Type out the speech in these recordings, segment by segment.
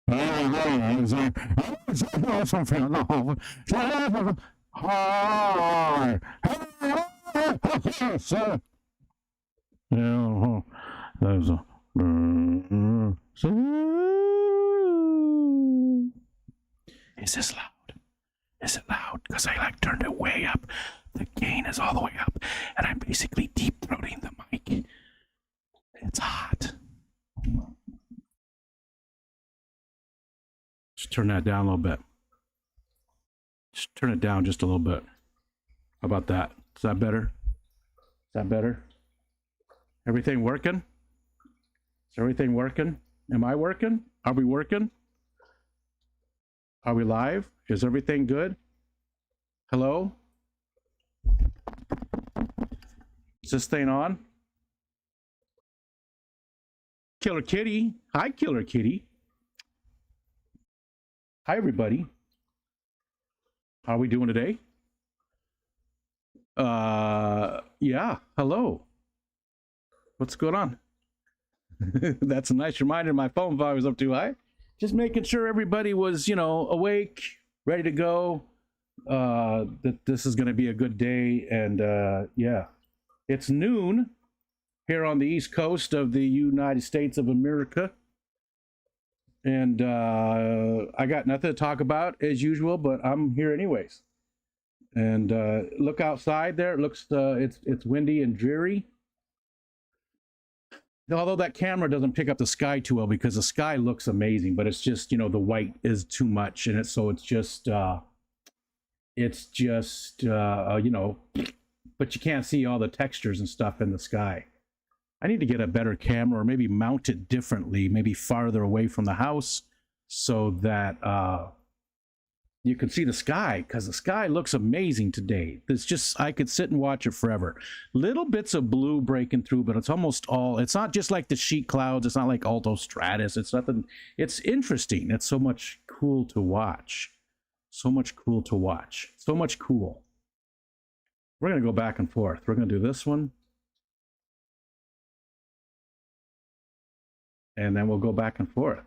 Hi. Yeah, there's a. Is this loud? Is it loud? Because I like turned it way up. The gain is all the way up, and I'm basically deep throating the mic. It's hot. Just turn that down a little bit. Just turn it down just a little bit. How about that? Is that better? Is that better? Everything working? Is everything working? Am I working? Are we working? Are we live? Is everything good? Hello? Is this thing on? Killer Kitty. Hi, Killer Kitty. Hi, everybody. How are we doing today? Yeah. Hello. What's going on? That's a nice reminder. My phone volume was up too high. Just making sure everybody was, awake, ready to go. That this is going to be a good day. And yeah, it's noon here on the East Coast of the United States of America. And I got nothing to talk about as usual, but I'm here anyways. And look outside there. It looks it's windy and dreary. Although that camera doesn't pick up the sky too well, because the sky looks amazing, but it's just, the white is too much, and it's just but you can't see all the textures and stuff in the sky. I need to get a better camera, or maybe mount it differently, maybe farther away from the house, so that you can see the sky, because the sky looks amazing today. It's just, I could sit and watch it forever. Little bits of blue breaking through, but it's almost all, it's not just like the sheet clouds. It's not like alto stratus. It's nothing. It's interesting. It's so much cool to watch. So much cool to watch. So much cool. We're going to go back and forth. We're going to do this one. And then we'll go back and forth.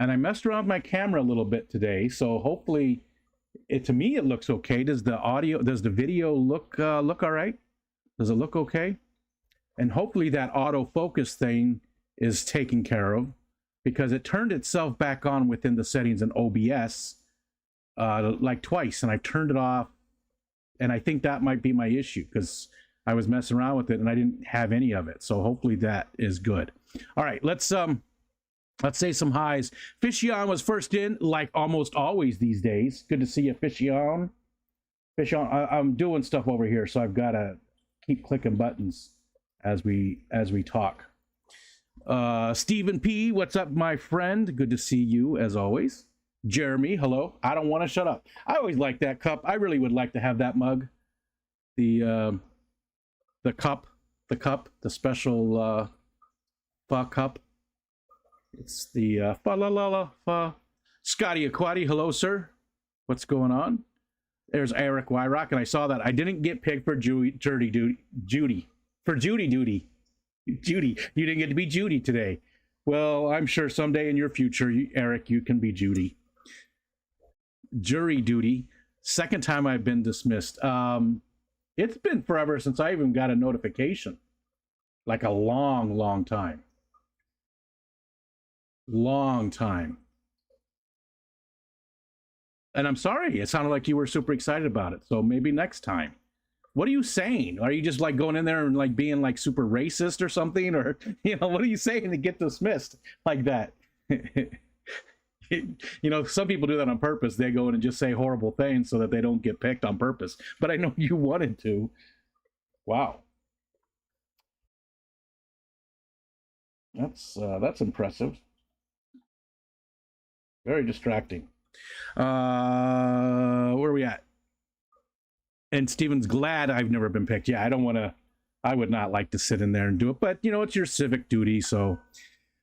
And I messed around with my camera a little bit today, so hopefully, to me it looks okay. Does the video look all right? Does it look okay? And hopefully that autofocus thing is taken care of, because it turned itself back on within the settings in OBS like twice, and I turned it off, and I think that might be my issue, because I was messing around with it and I didn't have any of it. So hopefully that is good. All right, let's say some highs. Fishion was first in, like almost always these days. Good to see you, Fishion. Fishion, I'm doing stuff over here, so I've got to keep clicking buttons as we talk. Stephen P, what's up, my friend? Good to see you as always. Jeremy, hello. I don't want to shut up. I always like that cup. I really would like to have that mug. The cup, the special fa cup. It's the fa la la la fa. Scotty Aquati, hello, sir. What's going on? There's Eric Wyrock, and I saw that. I didn't get picked for Judy. For Judy Duty. Judy. You didn't get to be Judy today. Well, I'm sure someday in your future, Eric, you can be Judy. Jury duty. Second time I've been dismissed. It's been forever since I even got a notification. Like a long, long time. Long time. And I'm sorry, it sounded like you were super excited about it. So maybe next time. What are you saying? Are you just like going in there and like being like super racist or something? Or, what are you saying to get dismissed like that? Some people do that on purpose. They go in and just say horrible things so that they don't get picked on purpose. But I know you wanted to. Wow. That's impressive. Very distracting. Where are we at? And Steven's glad I've never been picked. Yeah, I would not like to sit in there and do it, but it's your civic duty. So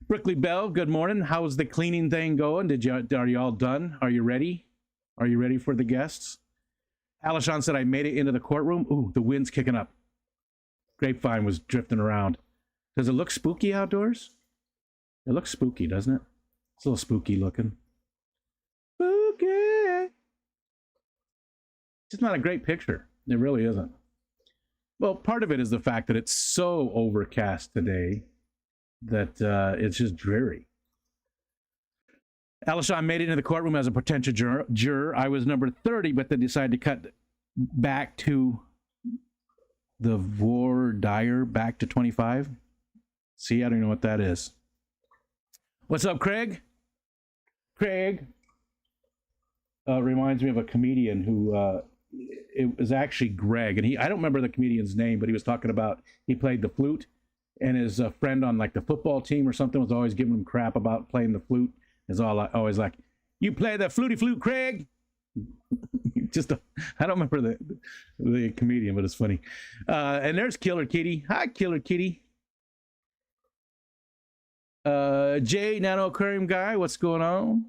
Brickley Bell, good morning. How's the cleaning thing going? Are you all done? Are you ready? Are you ready for the guests? Alishon said I made it into the courtroom. Ooh, the wind's kicking up. Grapevine was drifting around. Does it look spooky outdoors? It looks spooky, doesn't it? It's a little spooky looking. Spooky. It's not a great picture. It really isn't. Well, part of it is the fact that it's so overcast today that it's just dreary. Alishon made it into the courtroom as a potential juror. I was number 30, but they decided to cut back to the voir dire, back to 25. See, I don't know what that is. What's up, Craig? Craig reminds me of a comedian who it was actually Greg, and I don't remember the comedian's name, but he was talking about he played the flute, and his friend on like the football team or something was always giving him crap about playing the flute. Is always like, you play the fluty flute, Craig. Just I don't remember the comedian, but it's funny. And there's Killer Kitty. Hi, Killer Kitty. Jay, Nano Aquarium guy, what's going on?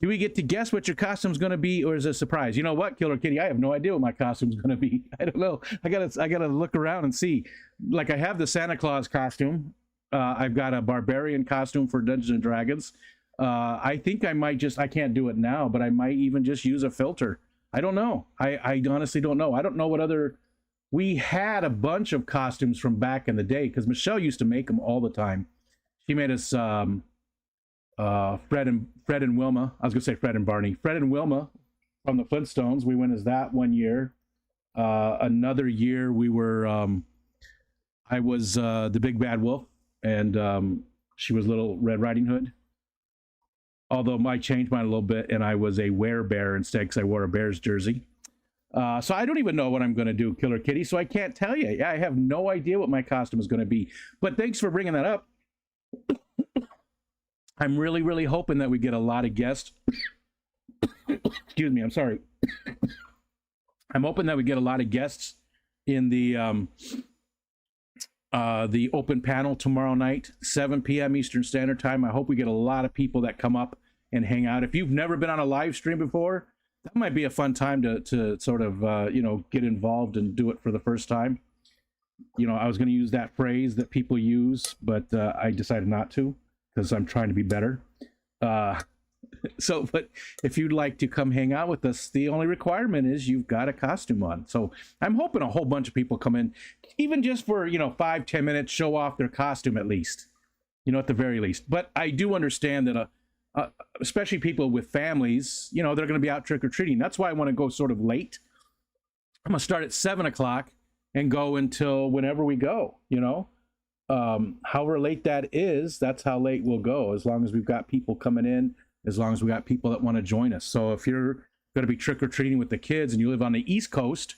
Do we get to guess what your costume's going to be, or is it a surprise? You know what, Killer Kitty? I have no idea what my costume's going to be. I don't know. I gotta look around and see. Like, I have the Santa Claus costume. I've got a barbarian costume for Dungeons and Dragons. I think I might I can't do it now, but I might even just use a filter. I don't know. I honestly don't know. I don't know what other... We had a bunch of costumes from back in the day, because Michelle used to make them all the time. She made us Fred and Wilma. I was going to say Fred and Barney. Fred and Wilma from the Flintstones. We went as that one year. Another year we were... I was the Big Bad Wolf, and she was Little Red Riding Hood. Although I changed mine a little bit, and I was a werebear instead because I wore a Bears jersey. So I don't even know what I'm going to do, Killer Kitty, so I can't tell you. Yeah, I have no idea what my costume is going to be. But thanks for bringing that up. I'm really, really hoping that we get a lot of guests. Excuse me, I'm sorry. I'm hoping that we get a lot of guests in the open panel tomorrow night, 7 p.m. Eastern Standard Time. I hope we get a lot of people that come up and hang out. If you've never been on a live stream before, that might be a fun time to sort of, get involved and do it for the first time. You know, I was going to use that phrase that people use, but I decided not to because I'm trying to be better. But if you'd like to come hang out with us, the only requirement is you've got a costume on. So I'm hoping a whole bunch of people come in, even just for, 5-10 minutes, show off their costume at least, at the very least. But I do understand that, especially people with families, they're going to be out trick-or-treating. That's why I want to go sort of late. I'm going to start at 7 o'clock and go until whenever we go, however late that is, that's how late we'll go, as long as we've got people coming in, as long as we got people that want to join us. So if you're going to be trick-or-treating with the kids and you live on the East Coast,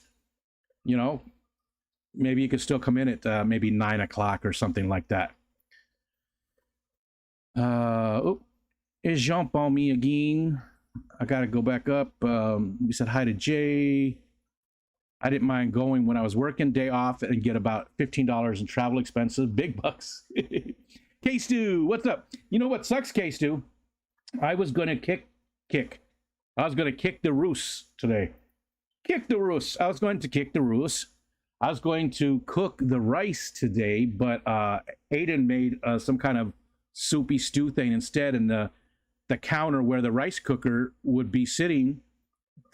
maybe you could still come in at maybe 9 o'clock or something like that. It jump on me again. I got to go back up. We said hi to Jay. I didn't mind going when I was working, day off, and get about $15 in travel expenses. Big bucks. K-Stu, what's up? You know what sucks, K-Stu? I was going to kick. I was going to kick the Roos today. Kick the Roos. I was going to kick the Roos. I was going to cook the rice today, but Aiden made some kind of soupy stew thing instead, and the counter where the rice cooker would be sitting.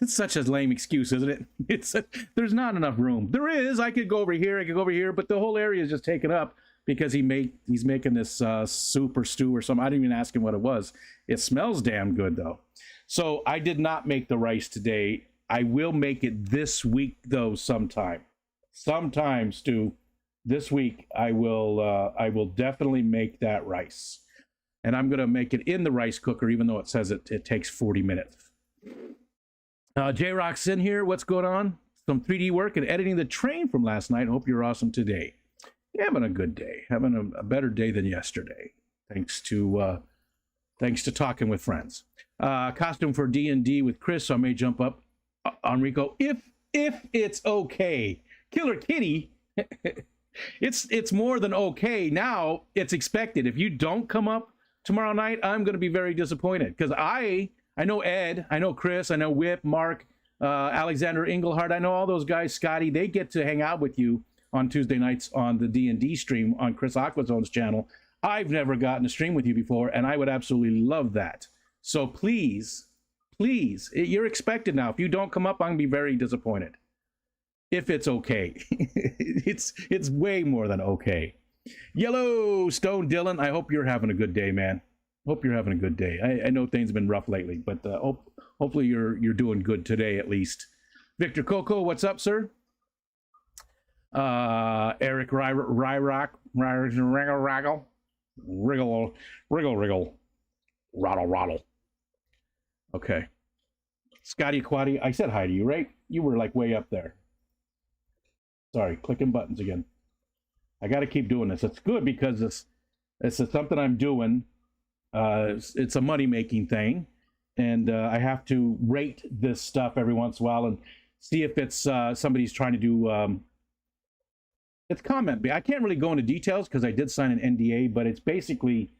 It's such a lame excuse, isn't it? There's not enough room. There is. I could go over here, but the whole area is just taken up because he's making this soup or stew or something. I didn't even ask him what it was. It smells damn good though. So I did not make the rice today. I will make it this week though sometime. Sometime, Stu. This week I will definitely make that rice. And I'm going to make it in the rice cooker, even though it says it takes 40 minutes. J-Rock's in here. What's going on? Some 3D work and editing the train from last night. Hope you're awesome today. Having a good day. Having a better day than yesterday. Thanks to talking with friends. Costume for D&D with Chris, so I may jump up on Rico if it's okay. Killer Kitty, it's more than okay. Now it's expected. If you don't come up tomorrow night, I'm going to be very disappointed because I know Ed, I know Chris, I know Whip, Mark, Alexander Engelhardt. I know all those guys. Scotty, they get to hang out with you on Tuesday nights on the D&D stream on Chris Aquazone's channel. I've never gotten to stream with you before, and I would absolutely love that. So please, please, you're expected now. If you don't come up, I'm going to be very disappointed. If it's okay. It's way more than okay. Yellowstone Dylan, I hope you're having a good day, man. Hope you're having a good day. I know things have been rough lately, but hopefully you're doing good today at least. Victor Coco, what's up, sir? Eric Ryrock, Wriggle, Rattle. Okay. Scotty Quaddy, I said hi to you, right? You were like way up there. Sorry, clicking buttons again. I got to keep doing this. It's good because it's something I'm doing. It's a money-making thing, and I have to rate this stuff every once in a while and see if it's somebody's trying to do. It's comment. I can't really go into details because I did sign an NDA, but it's basically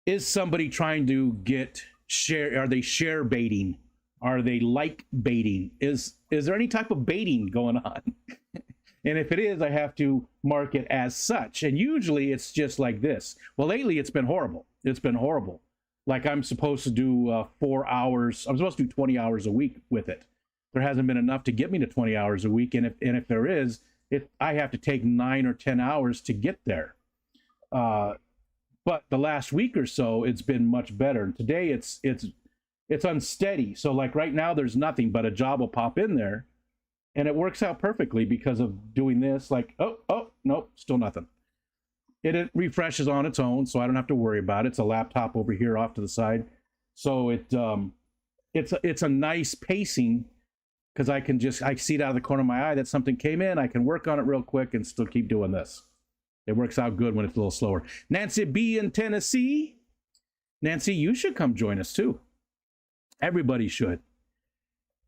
is somebody trying to get share? Are they share baiting? Are they like baiting? Is there any type of baiting going on? And if it is, I have to mark it as such. And usually it's just like this. Well, lately it's been horrible. It's been horrible. Like I'm supposed to do 4 hours. I'm supposed to do 20 hours a week with it. There hasn't been enough to get me to 20 hours a week. And if there is, I have to take 9 or 10 hours to get there. But the last week or so, it's been much better. And today it's unsteady. So like right now, there's nothing, but a job will pop in there. And it works out perfectly because of doing this. Like, oh, nope, still nothing. It refreshes on its own, so I don't have to worry about it. It's a laptop over here off to the side. So it's a nice pacing because I see it out of the corner of my eye that something came in. I can work on it real quick and still keep doing this. It works out good when it's a little slower. Nancy B in Tennessee. Nancy, you should come join us too. Everybody should.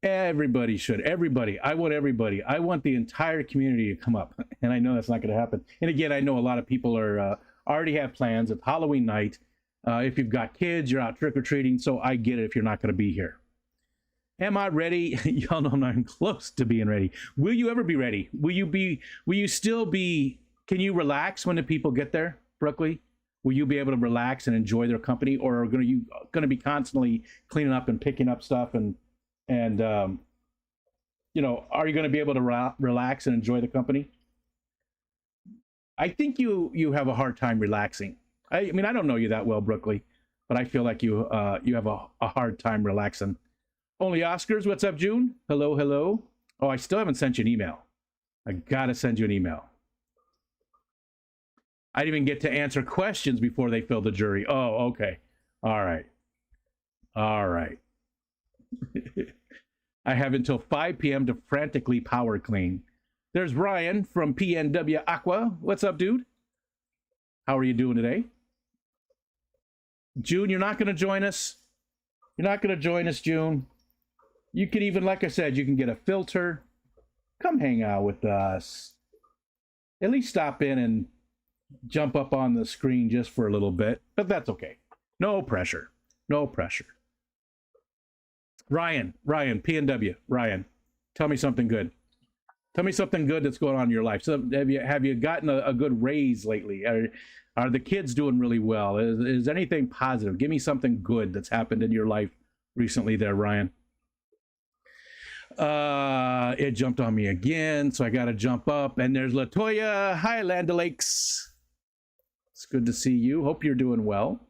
Everybody should. Everybody. I want everybody. I want the entire community to come up. And I know that's not going to happen. And again, I know a lot of people are already have plans. It's Halloween night. If you've got kids, you're out trick-or-treating. So I get it if you're not going to be here. Am I ready? Y'all know I'm not even close to being ready. Will you ever be ready? Will you still be, can you relax when the people get there, Brooklyn? Will you be able to relax and enjoy their company? Or are you going to be constantly cleaning up and picking up stuff and you know, are you going to be able to relax and enjoy the company? I think you have a hard time relaxing. I mean, I don't know you that well, Brooklyn, but I feel like you have a hard time relaxing. Only Oscars, what's up, June? Hello. Oh, I still haven't sent you an email. I got to send you an email. I didn't even get to answer questions before they filled the jury. Oh, okay. All right. I have until 5 p.m. to frantically power clean. There's Ryan from PNW Aqua. What's up, dude? How are you doing today? June, you're not going to join us? You're not going to join us, June? You can even, like I said, you can get a filter. Come hang out with us. At least stop in and jump up on the screen just for a little bit. But that's okay. No pressure. No pressure. Ryan, PNW, Ryan, tell me something good. Tell me something good that's going on in your life. So have you gotten a good raise lately? Are the kids doing really well? Is anything positive? Give me something good that's happened in your life recently there, Ryan. It jumped on me again, so I got to jump up. And there's Latoya. Hi, Land O'Lakes. It's good to see you. Hope you're doing well.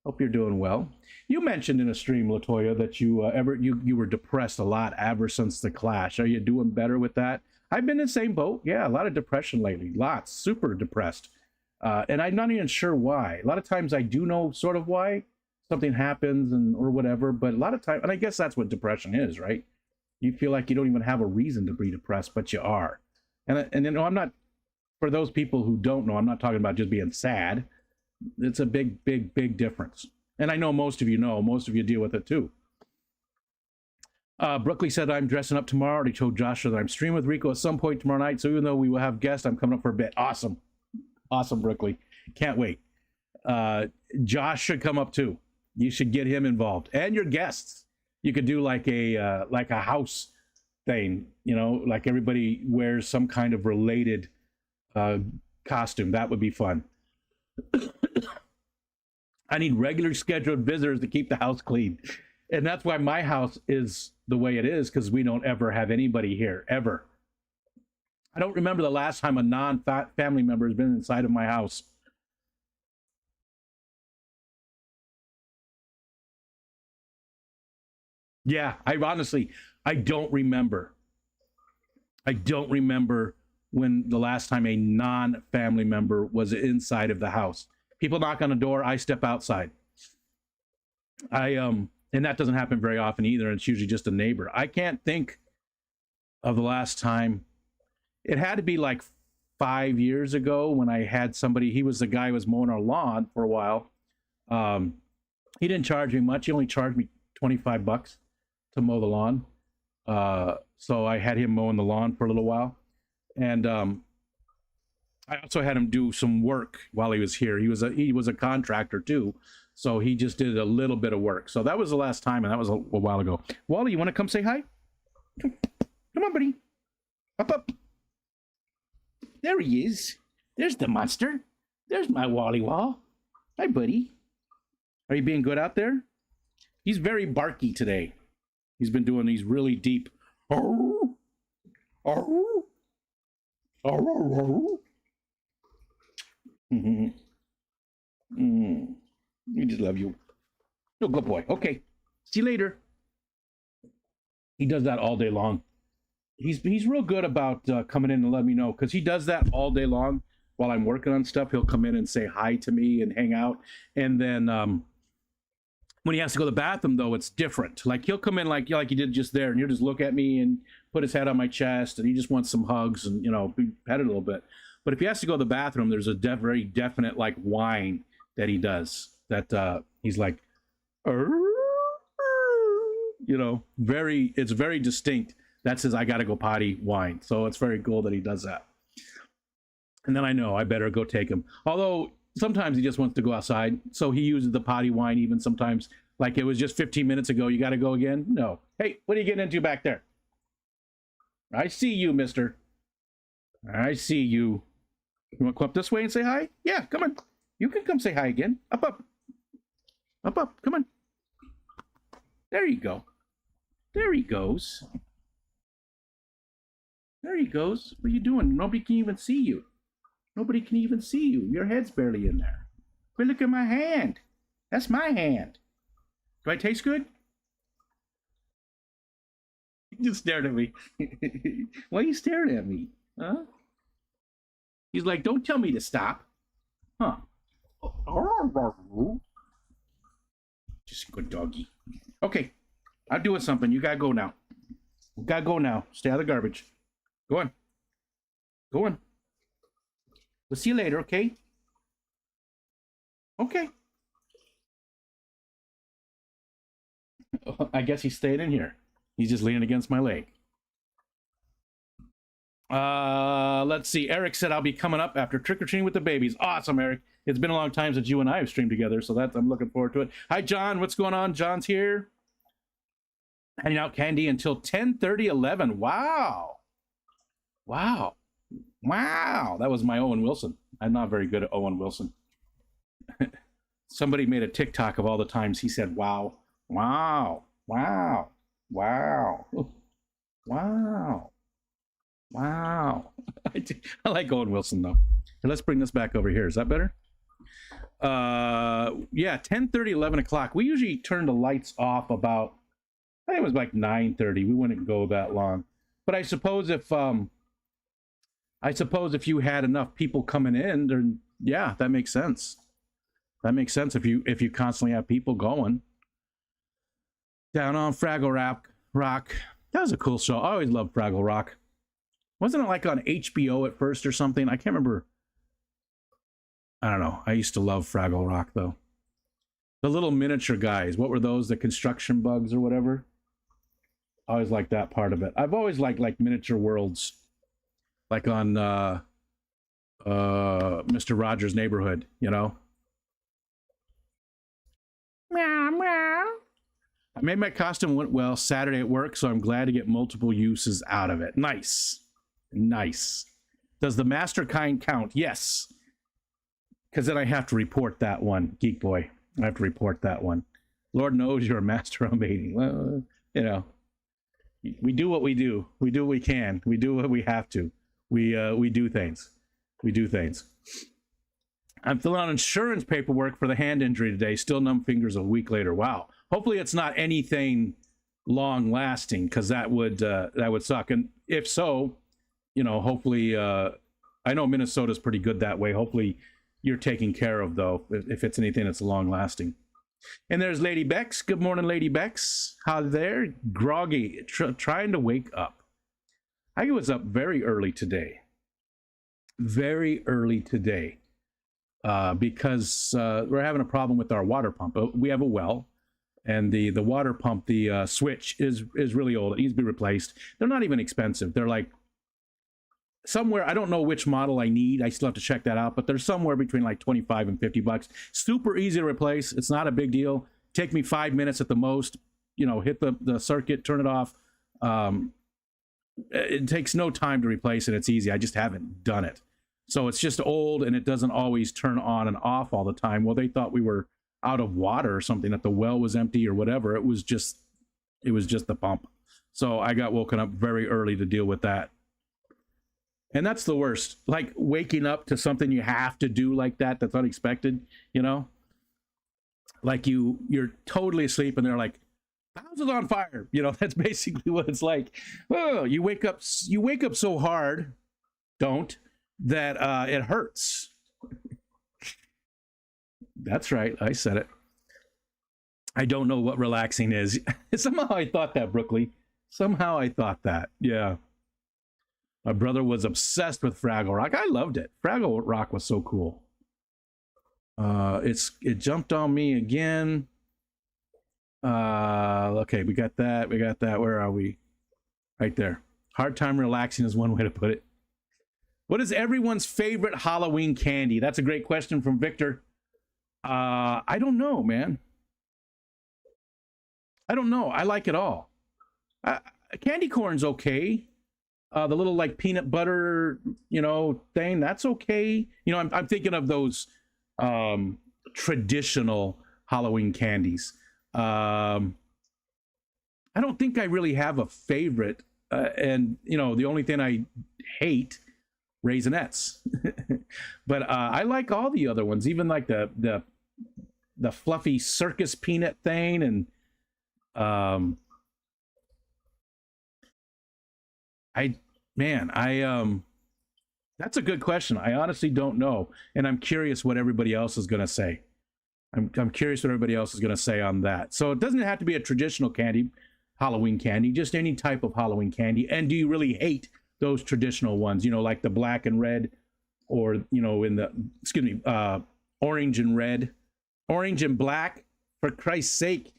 Hope you're doing well. You mentioned in a stream, Latoya, that you were depressed a lot ever since the Clash. Are you doing better with that? I've been in the same boat. Yeah, a lot of depression lately. Lots. Super depressed. And I'm not even sure why. A lot of times I do know sort of why. Something happens or whatever. But a lot of times, and I guess that's what depression is, right? You feel like you don't even have a reason to be depressed, but you are. And you know, I'm not, for those people who don't know, I'm not talking about just being sad. It's a big difference. And I know most of you deal with it too. Brooklyn said, I'm dressing up tomorrow. I already told Joshua that I'm streaming with Rico at some point tomorrow night. So even though we will have guests, I'm coming up for a bit. Awesome. Awesome, Brooklyn. Can't wait. Josh should come up too. You should get him involved. And your guests. You could do like a house thing, you know, like everybody wears some kind of related costume. That would be fun. I need regular scheduled visitors to keep the house clean. And that's why my house is the way it is, because we don't ever have anybody here, ever. I don't remember the last time a non-family member has been inside of my house. Yeah, I don't remember. I don't remember when the last time a non-family member was inside of the house. People knock on the door, I step outside. And that doesn't happen very often either. And it's usually just a neighbor. I can't think of the last time. It had to be like 5 years ago when I had somebody. He was the guy who was mowing our lawn for a while. He didn't charge me much. He only charged me $25 to mow the lawn. So I had him mowing the lawn for a little while. And I also had him do some work while he was here. He was a contractor too. So he just did a little bit of work. So that was the last time, and that was a while ago. Wally, you want to come say hi? Come on, buddy. Up. There he is. There's the monster. There's my Wally Wall. Hi, buddy. Are you being good out there? He's very barky today. He's been doing these really deep. Oh, oh, oh, oh. We just love you. Oh, good boy. Okay. See you later. He does that all day long. He's real good about coming in and letting me know, because he does that all day long while I'm working on stuff. He'll come in and say hi to me and hang out. And then when he has to go to the bathroom, though, it's different. Like, he'll come in like he did just there, and he'll just look at me and put his head on my chest, and he just wants some hugs and, be petted a little bit. But if he has to go to the bathroom, there's a very definite, like, whine that he does. That he's like, it's very distinct. That's his I gotta go potty whine. So it's very cool that he does that. And then I know I better go take him. Although sometimes he just wants to go outside. So he uses the potty whine even sometimes. Like, it was just 15 minutes ago. You got to go again? No. Hey, what are you getting into back there? I see you, mister. I see you. You want to come up this way and say hi? Yeah, come on. You can come say hi again. Up. Come on. There you go. There he goes. There he goes. What are you doing? Nobody can even see you. Nobody can even see you. Your head's barely in there. But look at my hand. That's my hand. Do I taste good? You just stared at me. Why are you staring at me? Huh? He's like, don't tell me to stop. Huh. Just a good doggy. Okay. I'm doing something. You gotta go now. You gotta go now. Stay out of the garbage. Go on. Go on. We'll see you later, okay? Okay. I guess he's staying in here. He's just leaning against my leg. Let's see. Eric said I'll be coming up after trick-or-treating with the babies. Awesome, Eric. It's been a long time since you and I have streamed together, so I'm looking forward to it. Hi, John. What's going on? John's here. Handing out candy until 10:30, 11. Wow. Wow. Wow. That was my Owen Wilson. I'm not very good at Owen Wilson. Somebody made a TikTok of all the times he said, wow. Wow. Wow. Wow. Wow. Wow. I like Owen Wilson, though. So let's bring this back over here. Is that better? Yeah, 10:30, 11 o'clock. We usually turn the lights off about, I think it was like 9:30. We wouldn't go that long. But I suppose if you had enough people coming in, then yeah, that makes sense. That makes sense if you constantly have people going. Down on Fraggle Rock. That was a cool show. I always loved Fraggle Rock. Wasn't it like on HBO at first or something? I can't remember. I don't know. I used to love Fraggle Rock, though. The little miniature guys. What were those? The construction bugs or whatever? I always liked that part of it. I've always liked miniature worlds. Like on Mr. Rogers' Neighborhood, you know? Meow, meow. I made my costume went well Saturday at work, so I'm glad to get multiple uses out of it. Nice. Nice. Does the master kind count? Yes. Because then I have to report that one, Geek Boy. I have to report that one. Lord knows you're a master on baiting. Well, you know, we do what we do. We do what we can. We do what we have to. We do things. We do things. I'm filling out insurance paperwork for the hand injury today. Still numb fingers a week later. Wow. Hopefully it's not anything long lasting, because that would suck. And if so, you know, hopefully, I know Minnesota's pretty good that way. Hopefully you're taken care of, though, if it's anything that's long lasting. And there's Lady Bex. Good morning, Lady Bex. How there? Groggy, trying to wake up. I was up very early today. Very early today. Because we're having a problem with our water pump. We have a well, and the water pump, the switch is really old. It needs to be replaced. They're not even expensive. They're like somewhere, I don't know which model I need. I still have to check that out, but they're somewhere between like 25 and 50 bucks. Super easy to replace. It's not a big deal. Take me 5 minutes at the most. You know, hit the circuit, turn it off. It takes no time to replace it. It's easy. I just haven't done it. So it's just old, and it doesn't always turn on and off all the time. Well, they thought we were out of water or something, that the well was empty or whatever. It was just the pump. So I got woken up very early to deal with that. And that's the worst. Like waking up to something you have to do like that, that's unexpected, you know? Like you're totally asleep and they're like, the house is on fire. You know, that's basically what it's like. Oh, you wake up so hard, that it hurts. That's right. I said it. I don't know what relaxing is. Somehow I thought that, Brookley. Somehow I thought that. Yeah. My brother was obsessed with Fraggle Rock. I loved it. Fraggle Rock was so cool. It jumped on me again. Okay, we got that. We got that. Where are we? Right there. Hard time relaxing is one way to put it. What is everyone's favorite Halloween candy? That's a great question from Victor. I don't know, man. I don't know. I like it all. Candy corn's okay. The little like peanut butter, you know, thing, that's okay. You know, I'm thinking of those traditional Halloween candies. I don't think I really have a favorite. And, you know, the only thing I hate, Raisinets. But I like all the other ones, even like the fluffy circus peanut thing. And that's a good question. I honestly don't know, and I'm curious what everybody else is going to say. I'm curious what everybody else is going to say on that. So it doesn't have to be a traditional candy, Halloween candy, just any type of Halloween candy. And do you really hate those traditional ones? You know, like the black and red, or you know, orange and red, orange and black, for Christ's sake.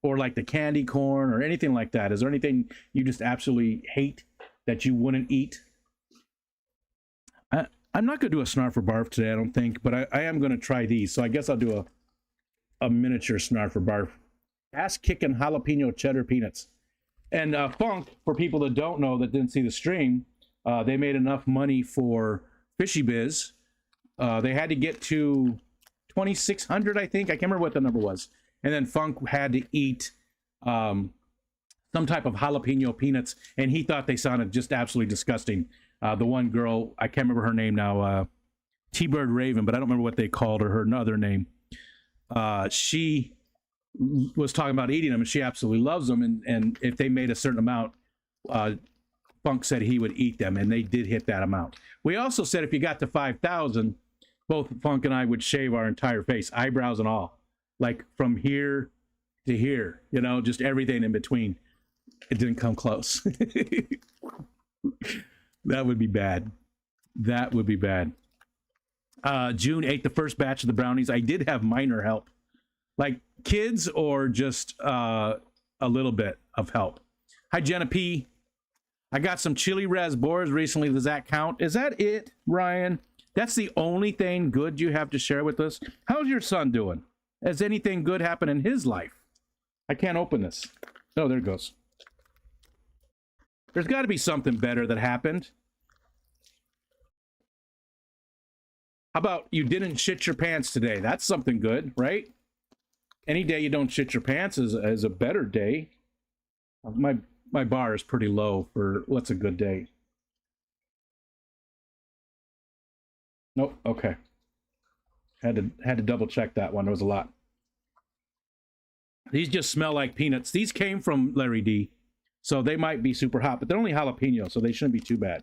Or like the candy corn or anything like that. Is there anything you just absolutely hate that you wouldn't eat? I'm not going to do a snarf or barf today, I don't think, but I am going to try these. So I guess I'll do a miniature snarf or barf. Ass kicking jalapeno cheddar peanuts. And Funk, for people that don't know, that didn't see the stream, they made enough money for Fishy Biz. They had to get to 2,600, I think. I can't remember what the number was. And then Funk had to eat some type of jalapeno peanuts, and he thought they sounded just absolutely disgusting. The one girl, I can't remember her name now, T-Bird Raven, but I don't remember what they called her other name. She was talking about eating them, and she absolutely loves them. And if they made a certain amount, Funk said he would eat them, and they did hit that amount. We also said if you got to 5,000, both Funk and I would shave our entire face, eyebrows and all. Like from here to here, you know, just everything in between. It didn't come close. That would be bad. That would be bad. June ate the first batch of the brownies. I did have minor help. Like kids or just a little bit of help. Hi, Jenna P. I got some chili raspberries recently. Does that count? Is that it, Ryan? That's the only thing good you have to share with us? How's your son doing? Has anything good happened in his life? I can't open this. Oh, there it goes. There's got to be something better that happened. How about you didn't shit your pants today? That's something good, right? Any day you don't shit your pants is a better day. My bar is pretty low for what's a good day. Nope. Okay. Had to double check that one. There was a lot. These just smell like peanuts. These came from Larry D, so they might be super hot, but they're only jalapeno, so they shouldn't be too bad.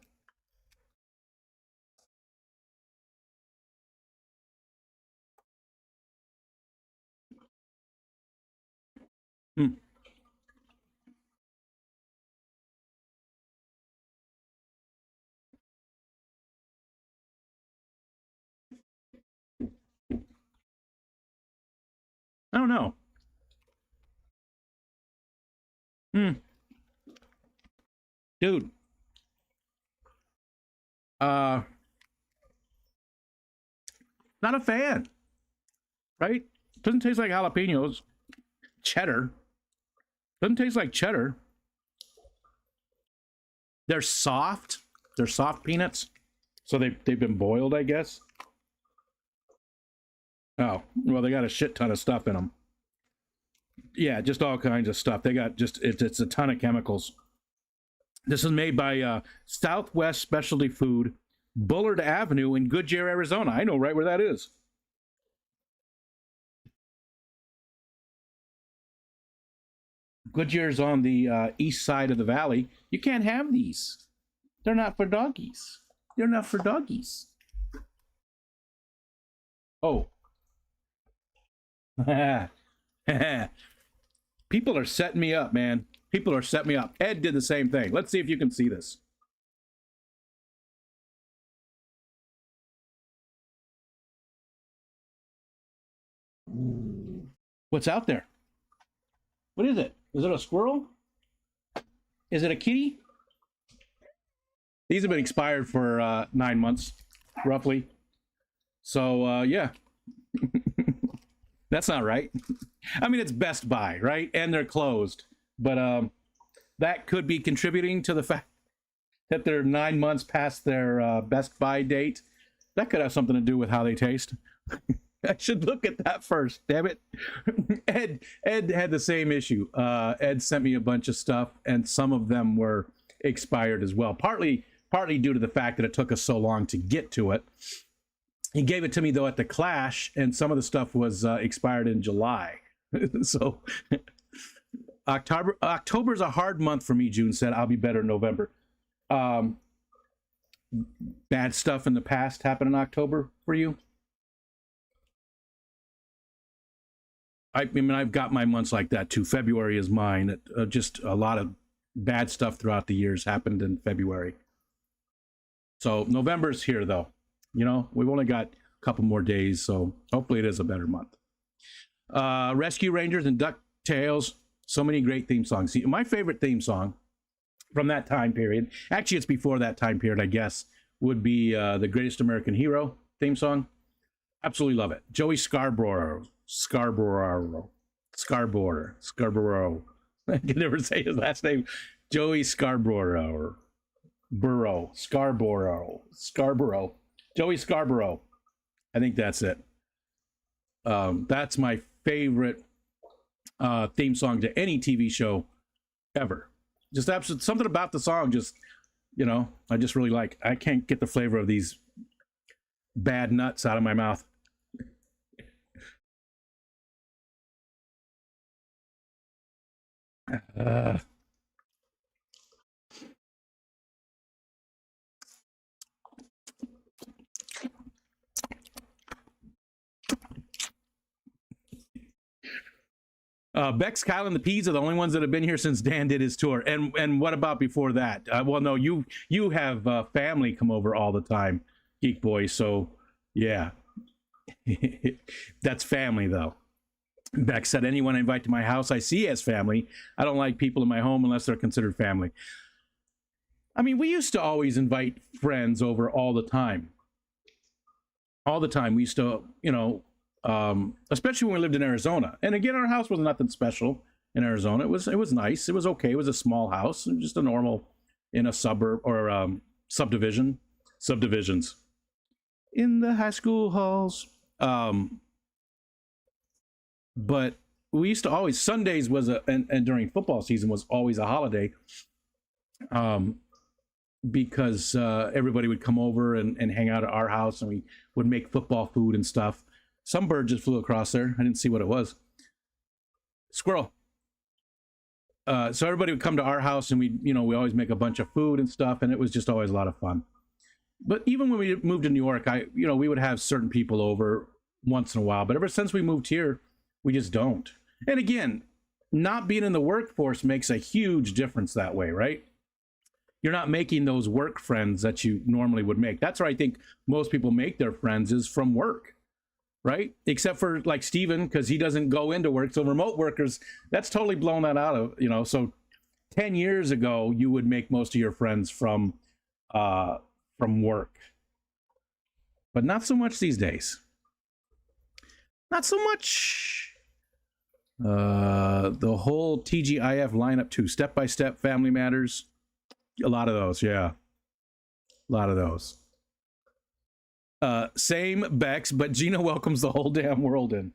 Hmm. I don't know. Hmm. Dude. Not a fan. Right? Doesn't taste like jalapenos. Cheddar. Doesn't taste like cheddar. They're soft. They're soft peanuts. So they've been boiled, I guess. Oh, well, they got a shit ton of stuff in them. Yeah, just all kinds of stuff. They got just, it's a ton of chemicals. This is made by Southwest Specialty Food, Bullard Avenue in Goodyear, Arizona. I know right where that is. Goodyear's on the east side of the valley. You can't have these. They're not for doggies. They're not for doggies. Oh. People are setting me up, man. People are setting me up. Ed did the same thing. Let's see if you can see this. What's out there? What is it? Is it a squirrel? Is it a kitty? These have been expired for 9 months, roughly. So, yeah. That's not right. I mean, it's Best Buy, right? And they're closed. But that could be contributing to the fact that they're 9 months past their Best Buy date. That could have something to do with how they taste. I should look at that first, damn it. Ed had the same issue. Ed sent me a bunch of stuff, and some of them were expired as well. Partly due to the fact that it took us so long to get to it. He gave it to me, though, at the Clash, and some of the stuff was expired in July. So October's a hard month for me, June said. I'll be better in November. Bad stuff in the past happened in October for you? I mean, I've got my months like that, too. February is mine. Just a lot of bad stuff throughout the years happened in February. So November's here, though. You know, we've only got a couple more days, so hopefully it is a better month. Rescue Rangers and DuckTales. So many great theme songs. See, my favorite theme song from that time period, actually it's before that time period, I guess, would be the Greatest American Hero theme song. Absolutely love it. Joey Scarborough. I can never say his last name. Joey Scarborough. Scarborough. Joey Scarborough. I think that's it. That's my favorite theme song to any TV show ever. Just absolute, something about the song, just, you know, I just really like. I can't get the flavor of these bad nuts out of my mouth. Bex, Kyle, and the Peas are the only ones that have been here since Dan did his tour. And what about before that? Well, no, you have family come over all the time, Geek Boy. So, yeah, that's family, though. Beck said, anyone I invite to my house I see as family. I don't like people in my home unless they're considered family. I mean, we used to always invite friends over all the time. All the time. We used to, you know, especially when we lived in Arizona. And again, our house was nothing special in Arizona. It was nice. It was okay. It was a small house, just a normal in a suburb or subdivisions. in the high school halls. But we used to always, Sundays was and during football season was always a holiday. Because everybody would come over and hang out at our house, and we would make football food and stuff. Some bird just flew across there. I didn't see what it was. Squirrel. So everybody would come to our house, and we always make a bunch of food and stuff, and it was just always a lot of fun. But even when we moved to New York, we would have certain people over once in a while. But ever since we moved here, we just don't. And again, not being in the workforce makes a huge difference that way, right? You're not making those work friends that you normally would make. That's where I think most people make their friends, is from work, right? Except for like Steven, because he doesn't go into work. So remote workers, that's totally blown that out of, so 10 years ago, you would make most of your friends from work. But not so much these days. Not so much. The whole TGIF lineup too, Step by Step, Family Matters. A lot of those, yeah. A lot of those. Same, Bex, but Gina welcomes the whole damn world in.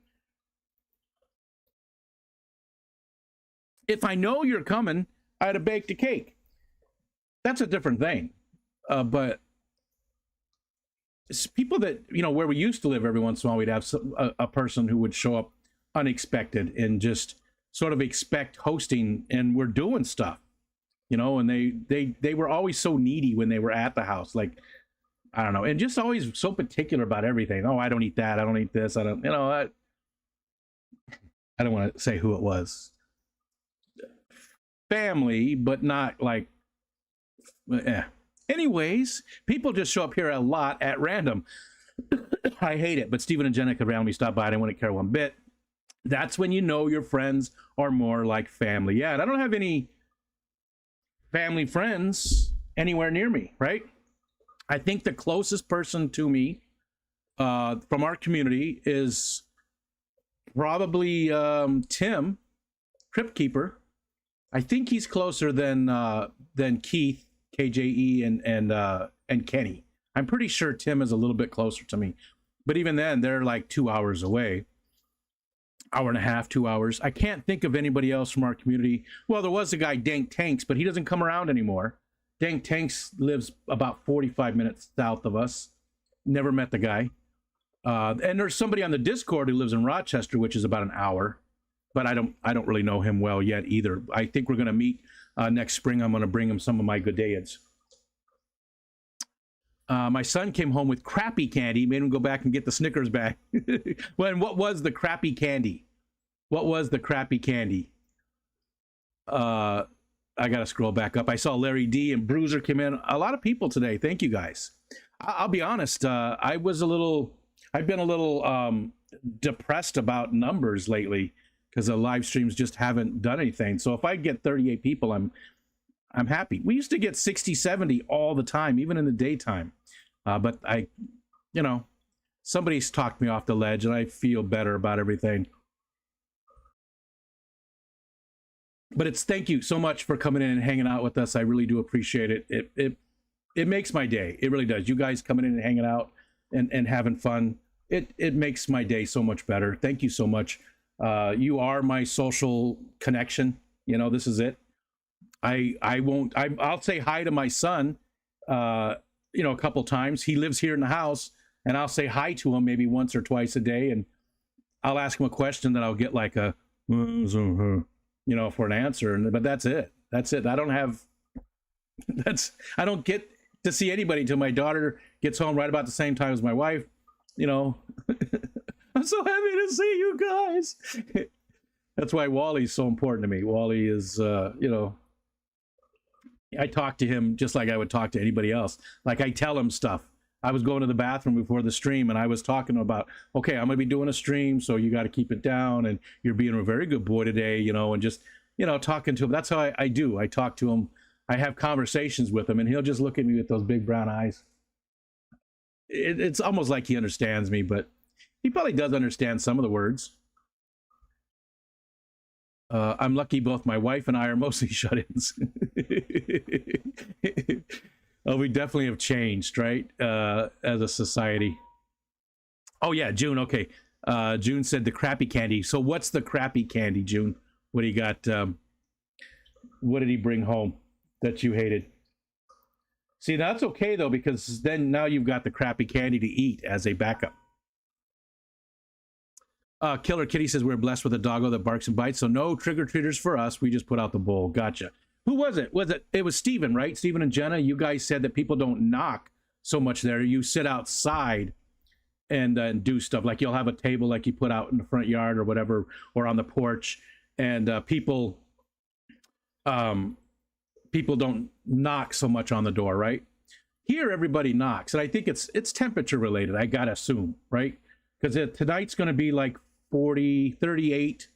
If I know you're coming, I'd have baked a cake. That's a different thing. But people that, where we used to live, every once in a while, we'd have a person who would show up unexpected and just sort of expect hosting, and we're doing stuff. And they were always so needy when they were at the house, like, I don't know, and just always so particular about everything. Oh, I don't eat that. I don't eat this. I don't, I don't want to say who it was. Family, but not like, Anyways, people just show up here a lot at random. I hate it, but Stephen and Jenna could randomly stop by. I didn't want to care one bit. That's when you know your friends are more like family. Yeah, and I don't have any family friends anywhere near me, right? I think the closest person to me from our community is probably Tim, Crypt Keeper. I think he's closer than Keith, KJE, and Kenny. I'm pretty sure Tim is a little bit closer to me, but even then, they're like 2 hours away. Hour and a half, 2 hours. I can't think of anybody else from our community. Well, there was a guy, Dank Tanks, but he doesn't come around anymore. Dank Tanks lives about 45 minutes south of us. Never met the guy. And there's somebody on the Discord who lives in Rochester, which is about an hour, but I don't really know him well yet either. I think we're going to meet next spring. I'm going to bring him some of my Goodeids. My son came home with crappy candy, made him go back and get the Snickers bag. Well, and what was the crappy candy? What was the crappy candy? I got to scroll back up. I saw Larry D and Bruiser come in. A lot of people today. Thank you guys. I'll be honest. I've been a little depressed about numbers lately because the live streams just haven't done anything. So if I get 38 people, I'm happy. We used to get 60, 70 all the time, even in the daytime. But somebody's talked me off the ledge, and I feel better about everything. But thank you so much for coming in and hanging out with us. I really do appreciate it. It makes my day. It really does. You guys coming in and hanging out and having fun. It makes my day so much better. Thank you so much. You are my social connection. This is it. I'll say hi to my son, a couple times. He lives here in the house, and I'll say hi to him maybe once or twice a day, and I'll ask him a question that I'll get like a, for an answer. But that's it. That's it. I don't get to see anybody until my daughter gets home right about the same time as my wife. I'm so happy to see you guys. That's why Wally's so important to me. Wally is, I talk to him just like I would talk to anybody else. Like I tell him stuff. I was going to the bathroom before the stream, and I was talking about, okay, I'm going to be doing a stream, so you got to keep it down, and you're being a very good boy today, and just, talking to him. That's how I do. I talk to him. I have conversations with him, and he'll just look at me with those big brown eyes. It's almost like he understands me, but he probably does understand some of the words. I'm lucky both my wife and I are mostly shut-ins. Oh, we definitely have changed, right? As a society. Oh yeah, June. Okay. June said the crappy candy. So what's the crappy candy, June? What do you got? What did he bring home that you hated? See, that's okay though, because then now you've got the crappy candy to eat as a backup. Killer Kitty says we're blessed with a doggo that barks and bites, so no trick-or-treaters for us. We just put out the bowl. Gotcha. Who was it? It was Steven, right? Steven and Jenna, you guys said that people don't knock so much there. You sit outside and do stuff. Like you'll have a table like you put out in the front yard or whatever, or on the porch, and people don't knock so much on the door, right? Here, everybody knocks, and I think it's temperature related, I gotta assume, right? Because tonight's going to be like 40, 38,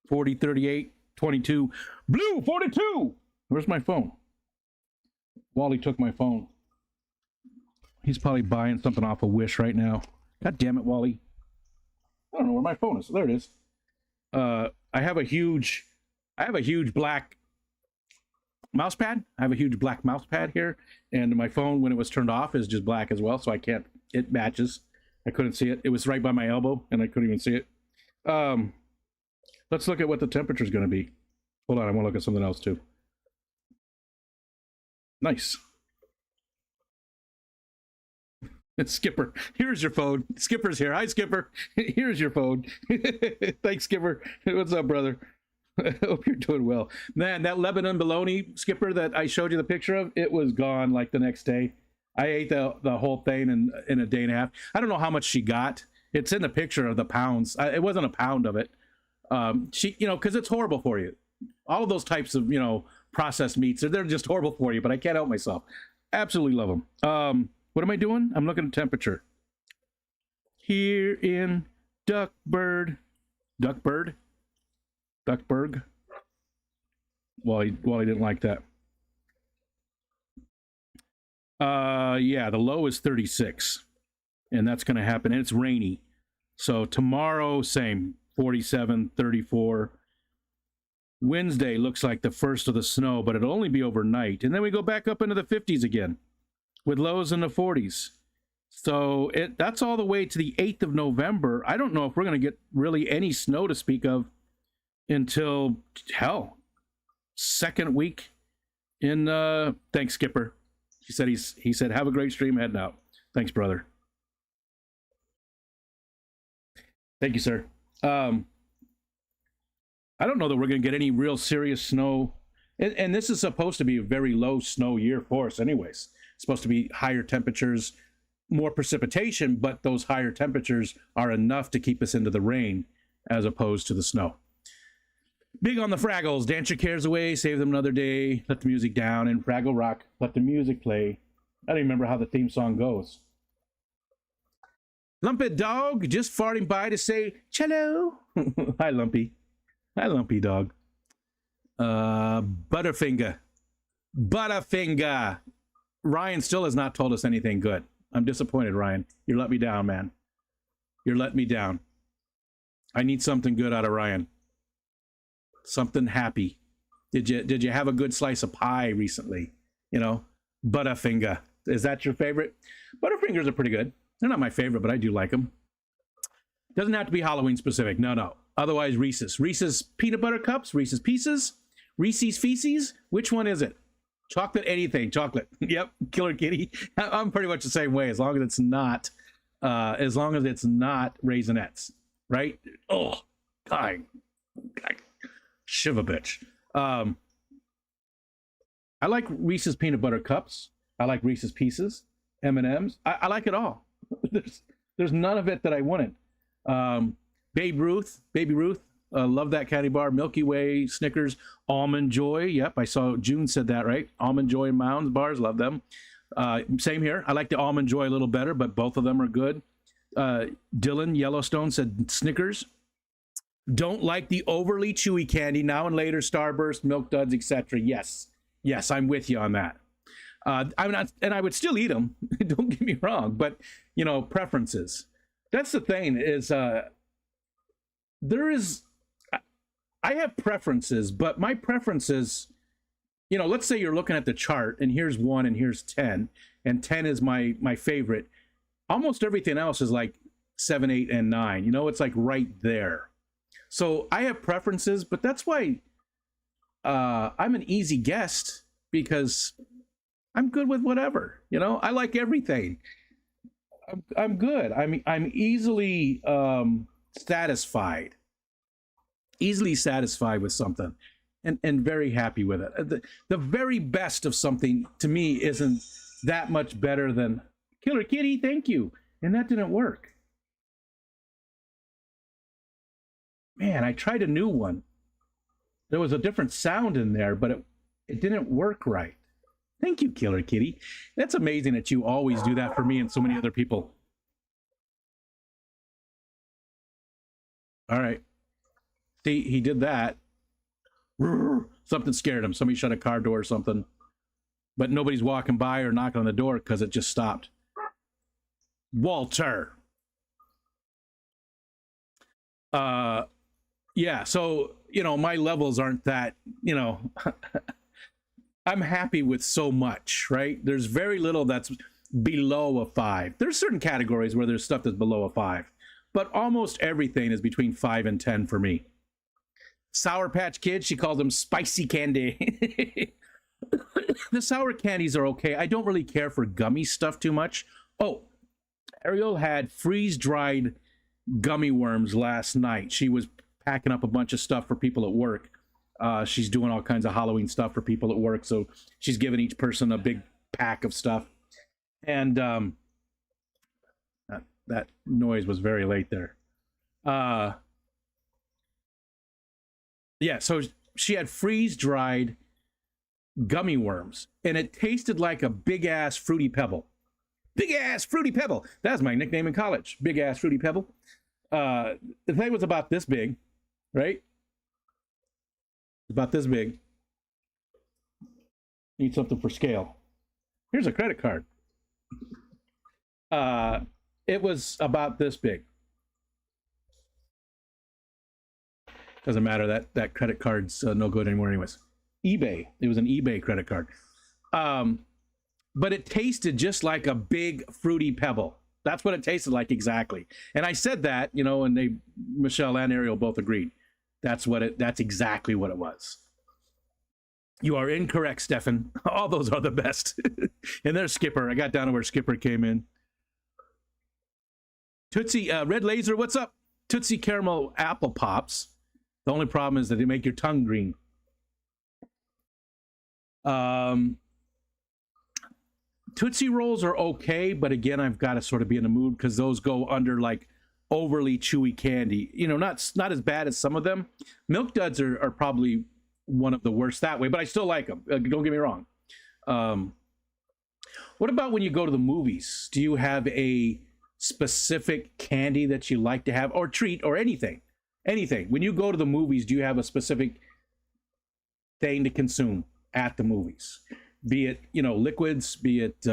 40, 38, 22. Blue, 42! Where's my phone? Wally took my phone. He's probably buying something off of Wish right now. God damn it, Wally. I don't know where my phone is. There it is. I have a huge black mouse pad. I have a huge black mouse pad here, and my phone, when it was turned off, is just black as well, so I can't, it matches. I couldn't see it. It was right by my elbow, and I couldn't even see it. Let's look at what the temperature is going to be. Hold on, I want to look at something else too. Nice. It's Skipper. Here's your phone. Skipper's here. Hi, Skipper. Here's your phone. Thanks, Skipper. What's up, brother? I hope you're doing well. Man, that Lebanon bologna, Skipper, that I showed you the picture of, it was gone like the next day. I ate the whole thing in a day and a half. I don't know how much she got. It's in the picture of the pounds. It wasn't a pound of it. She, because it's horrible for you. All of those types of, processed meats, they're just horrible for you, but I can't help myself. Absolutely love them. What am I doing? I'm looking at temperature. Here in Duckburg. Wally didn't like that. Yeah, the low is 36, and that's going to happen, and it's rainy. So tomorrow, same, 47, 34. Wednesday looks like the first of the snow, but it'll only be overnight, and then we go back up into the 50s again with lows in the 40s. So that's all the way to the 8th of November. I don't know if we're going to get really any snow to speak of until, hell, second week in, thanks, Skipper. He said, have a great stream heading out. Thanks, brother. Thank you, sir. I don't know that we're going to get any real serious snow. And this is supposed to be a very low snow year for us anyways. It's supposed to be higher temperatures, more precipitation, but those higher temperatures are enough to keep us into the rain as opposed to the snow. Big on the Fraggles. Dance your cares away, save them another day, let the music down, and Fraggle rock, let the music play. I don't even remember how the theme song goes. Lumpy dog, just farting by to say cello. Hi, Lumpy. Hi, Lumpy dog. Butterfinger. Ryan still has not told us anything good. I'm disappointed, Ryan. You let me down, man. You're letting me down. I need something good out of Ryan. Something happy. Did you have a good slice of pie recently? Butterfinger. Is that your favorite? Butterfingers are pretty good. They're not my favorite, but I do like them. Doesn't have to be Halloween specific. No. Otherwise, Reese's. Reese's peanut butter cups, Reese's Pieces, Reese's Feces. Which one is it? Chocolate anything. Chocolate. Yep. Killer Kitty. I'm pretty much the same way, as long as it's not Raisinets, right? Oh, God. Shiva bitch. I like Reese's peanut butter cups. I like Reese's Pieces, M&Ms. I like it all. There's none of it that I wouldn't. Baby Ruth, love that candy bar. Milky Way, Snickers, Almond Joy. Yep, I saw June said that, right? Almond Joy and Mounds bars, love them. Same here. I like the Almond Joy a little better, but both of them are good. Dylan Yellowstone said Snickers. Don't like the overly chewy candy. Now and later, Starburst, Milk Duds, etc. Yes, I'm with you on that. I'm not, and I would still eat them. Don't get me wrong, but preferences. That's the thing. Is I have preferences, but my preferences, let's say you're looking at the chart, and here's 1 and here's 10, and 10 is my favorite. Almost everything else is like 7, 8, and 9. You know, it's like right there. So I have preferences, but that's why I'm an easy guest, because I'm good with whatever. You know, I like everything. I'm good. I'm easily satisfied, easily satisfied with something, and very happy with it. The very best of something to me isn't that much better than Killer Kitty. Thank you, and that didn't work. Man, I tried a new one. There was a different sound in there, but it didn't work right. Thank you, Killer Kitty. That's amazing that you always do that for me and so many other people. All right. See, he did that. Something scared him. Somebody shut a car door or something. But nobody's walking by or knocking on the door because it just stopped. Walter. Yeah, so, you know, my levels aren't that, you know, I'm happy with so much, right? There's very little that's below a 5. There's certain categories where there's stuff that's below a 5, but almost everything is between 5 and 10 for me. Sour Patch Kids, she calls them spicy candy. The sour candies are okay. I don't really care for gummy stuff too much. Oh, Ariel had freeze-dried gummy worms last night. She was packing up a bunch of stuff for people at work. She's doing all kinds of Halloween stuff for people at work, so she's giving each person a big pack of stuff. And that noise was very late there. Yeah, so she had freeze-dried gummy worms, and it tasted like a big-ass Fruity Pebble. Big-ass Fruity Pebble. That's my nickname in college, Big-ass Fruity Pebble. The thing was about this big, right? About this big. Need something for scale. Here's a credit card. It was about this big. Doesn't matter, that credit card's no good anymore anyways. eBay. It was an eBay credit card. But it tasted just like a big Fruity Pebble. That's what it tasted like exactly. And I said that, you know, and Michelle and Ariel both agreed. That's exactly what it was. You are incorrect, Stefan. All those are the best. And there's Skipper. I got down to where Skipper came in. Tootsie, Red Laser, what's up? Tootsie Caramel Apple Pops. The only problem is that they make your tongue green. Tootsie Rolls are okay, but again, I've got to sort of be in the mood because those go under like overly chewy candy. You know, not as bad as some of them. Milk Duds are probably one of the worst that way, but I still like them. Don't get me wrong. What about when you go to the movies? Do you have a specific candy that you like to have, or treat, or anything? Anything. When you go to the movies, do you have a specific thing to consume at the movies? Be it, you know, liquids, be it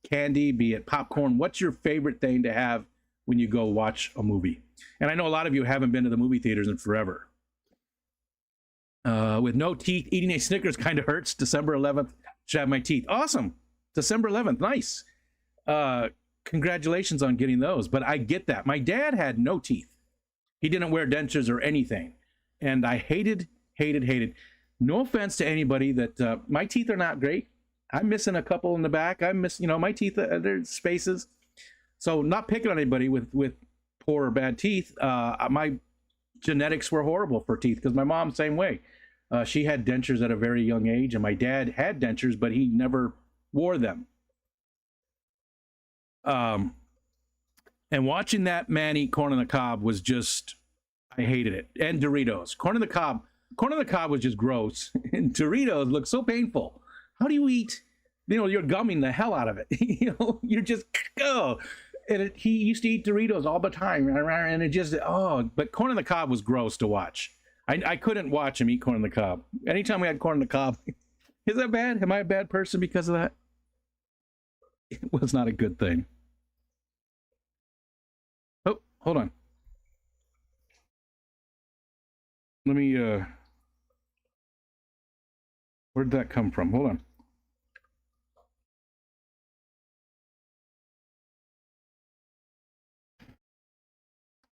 candy, be it popcorn. What's your favorite thing to have when you go watch a movie? And I know a lot of you haven't been to the movie theaters in forever. With no teeth, eating a Snickers kind of hurts. December 11th, should have my teeth. Awesome. December 11th, nice. Congratulations on getting those. But I get that. My dad had no teeth. He didn't wear dentures or anything. And I hated. No offense to anybody that my teeth are not great. I'm missing a couple in the back. I'm missing, you know, my teeth, there's spaces. So not picking on anybody with poor or bad teeth. My genetics were horrible for teeth because my mom, same way. She had dentures at a very young age, and my dad had dentures, but he never wore them. And watching that man eat corn on the cob was just, I hated it. And Doritos. Corn on the cob was just gross. And Doritos look so painful. How do you eat? You know, you're gumming the hell out of it. You know, you're just, oh. And he used to eat Doritos all the time. And it just, oh, but corn on the cob was gross to watch. I couldn't watch him eat corn on the cob. Anytime we had corn on the cob, is that bad? Am I a bad person because of that? It was not a good thing. Oh, hold on. Let me, where'd that come from? Hold on.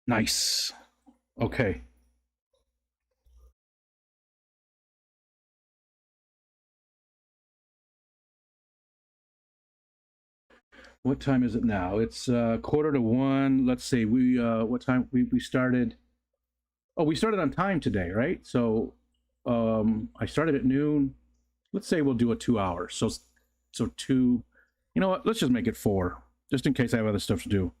Nice. Okay. What time is it now? It's quarter to one. Let's see. We what time we started? Oh, we started on time today, right? So I started at noon. Let's say we'll do a 2 hour. So two. You know what? Let's just make it four, just in case I have other stuff to do.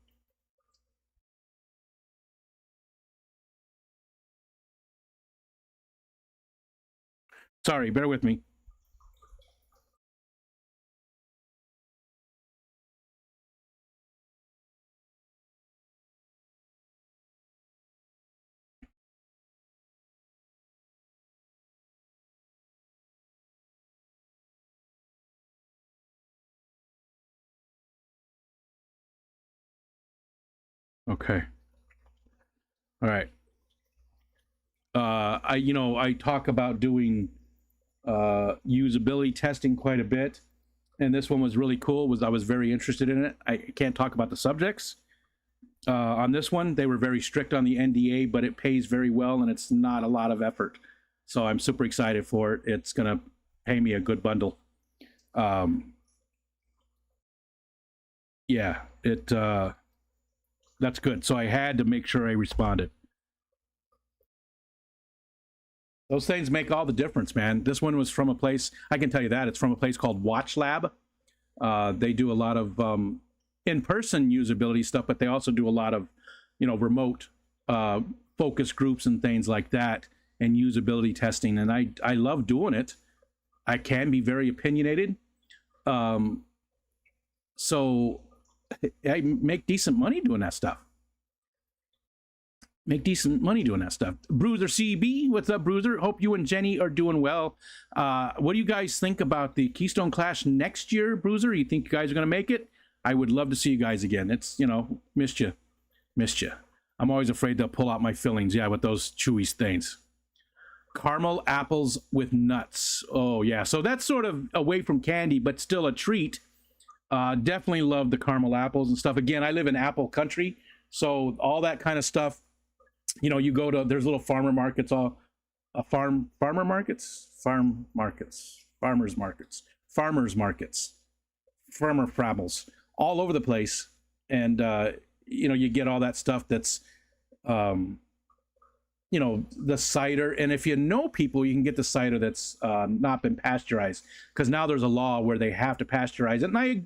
Sorry, bear with me. Okay. All right. I talk about doing usability testing quite a bit, and this one was really cool. I was very interested in it. I can't talk about the subjects on this one. They were very strict on the NDA, but it pays very well, and it's not a lot of effort. So I'm super excited for it. It's gonna pay me a good bundle. Um, yeah, it that's good. So I had to make sure I responded. Those things make all the difference, man. This one was from a place, I can tell you that. It's from a place called Watch Lab. They do a lot of in-person usability stuff, but they also do a lot of, remote focus groups and things like that, and usability testing. And I love doing it. I can be very opinionated. Um, so I make decent money doing that stuff. Make decent money doing that stuff. Bruiser CB, what's up, Bruiser? Hope you and Jenny are doing well. What do you guys think about the Keystone Clash next year, Bruiser? You think you guys are going to make it? I would love to see you guys again. It's, missed you. Missed you. I'm always afraid they'll pull out my fillings, yeah, with those chewy things. Caramel apples with nuts. Oh, yeah. So that's sort of away from candy, but still a treat. Definitely love the caramel apples and stuff. Again, I live in apple country, so all that kind of stuff. You go to, there's little farmer markets, all farmer markets, farmers markets, farmer frabbles all over the place. And, you get all that stuff that's, the cider. And if you know people, you can get the cider that's not been pasteurized, because now there's a law where they have to pasteurize it. And I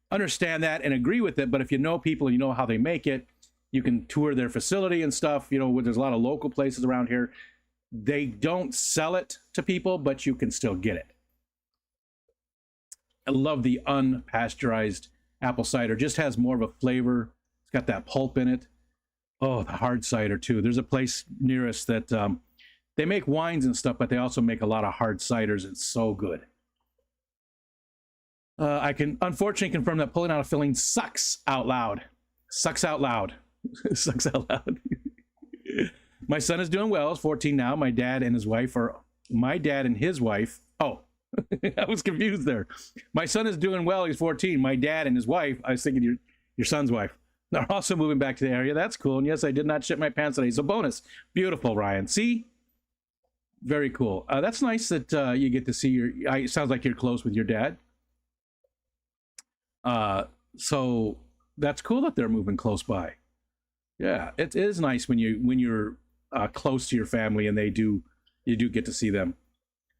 understand that and agree with it. But if you know people and you know how they make it, you can tour their facility and stuff. There's a lot of local places around here. They don't sell it to people, but you can still get it. I love the unpasteurized apple cider. Just has more of a flavor. It's got that pulp in it. Oh, the hard cider too. There's a place near us that they make wines and stuff, but they also make a lot of hard ciders. It's so good. I can unfortunately confirm that pulling out a filling sucks out loud. Sucks out loud. Sucks out loud. My son is doing well. He's 14 now. My dad and his wife. Oh, I was confused there. My son is doing well. He's 14. My dad and his wife. I was thinking your son's wife. They're also moving back to the area. That's cool. And yes, I did not shit my pants today. So bonus. Beautiful, Ryan. See? Very cool. That's nice that you get to see it sounds like you're close with your dad. So that's cool that they're moving close by. Yeah, it is nice when you're close to your family and you do get to see them.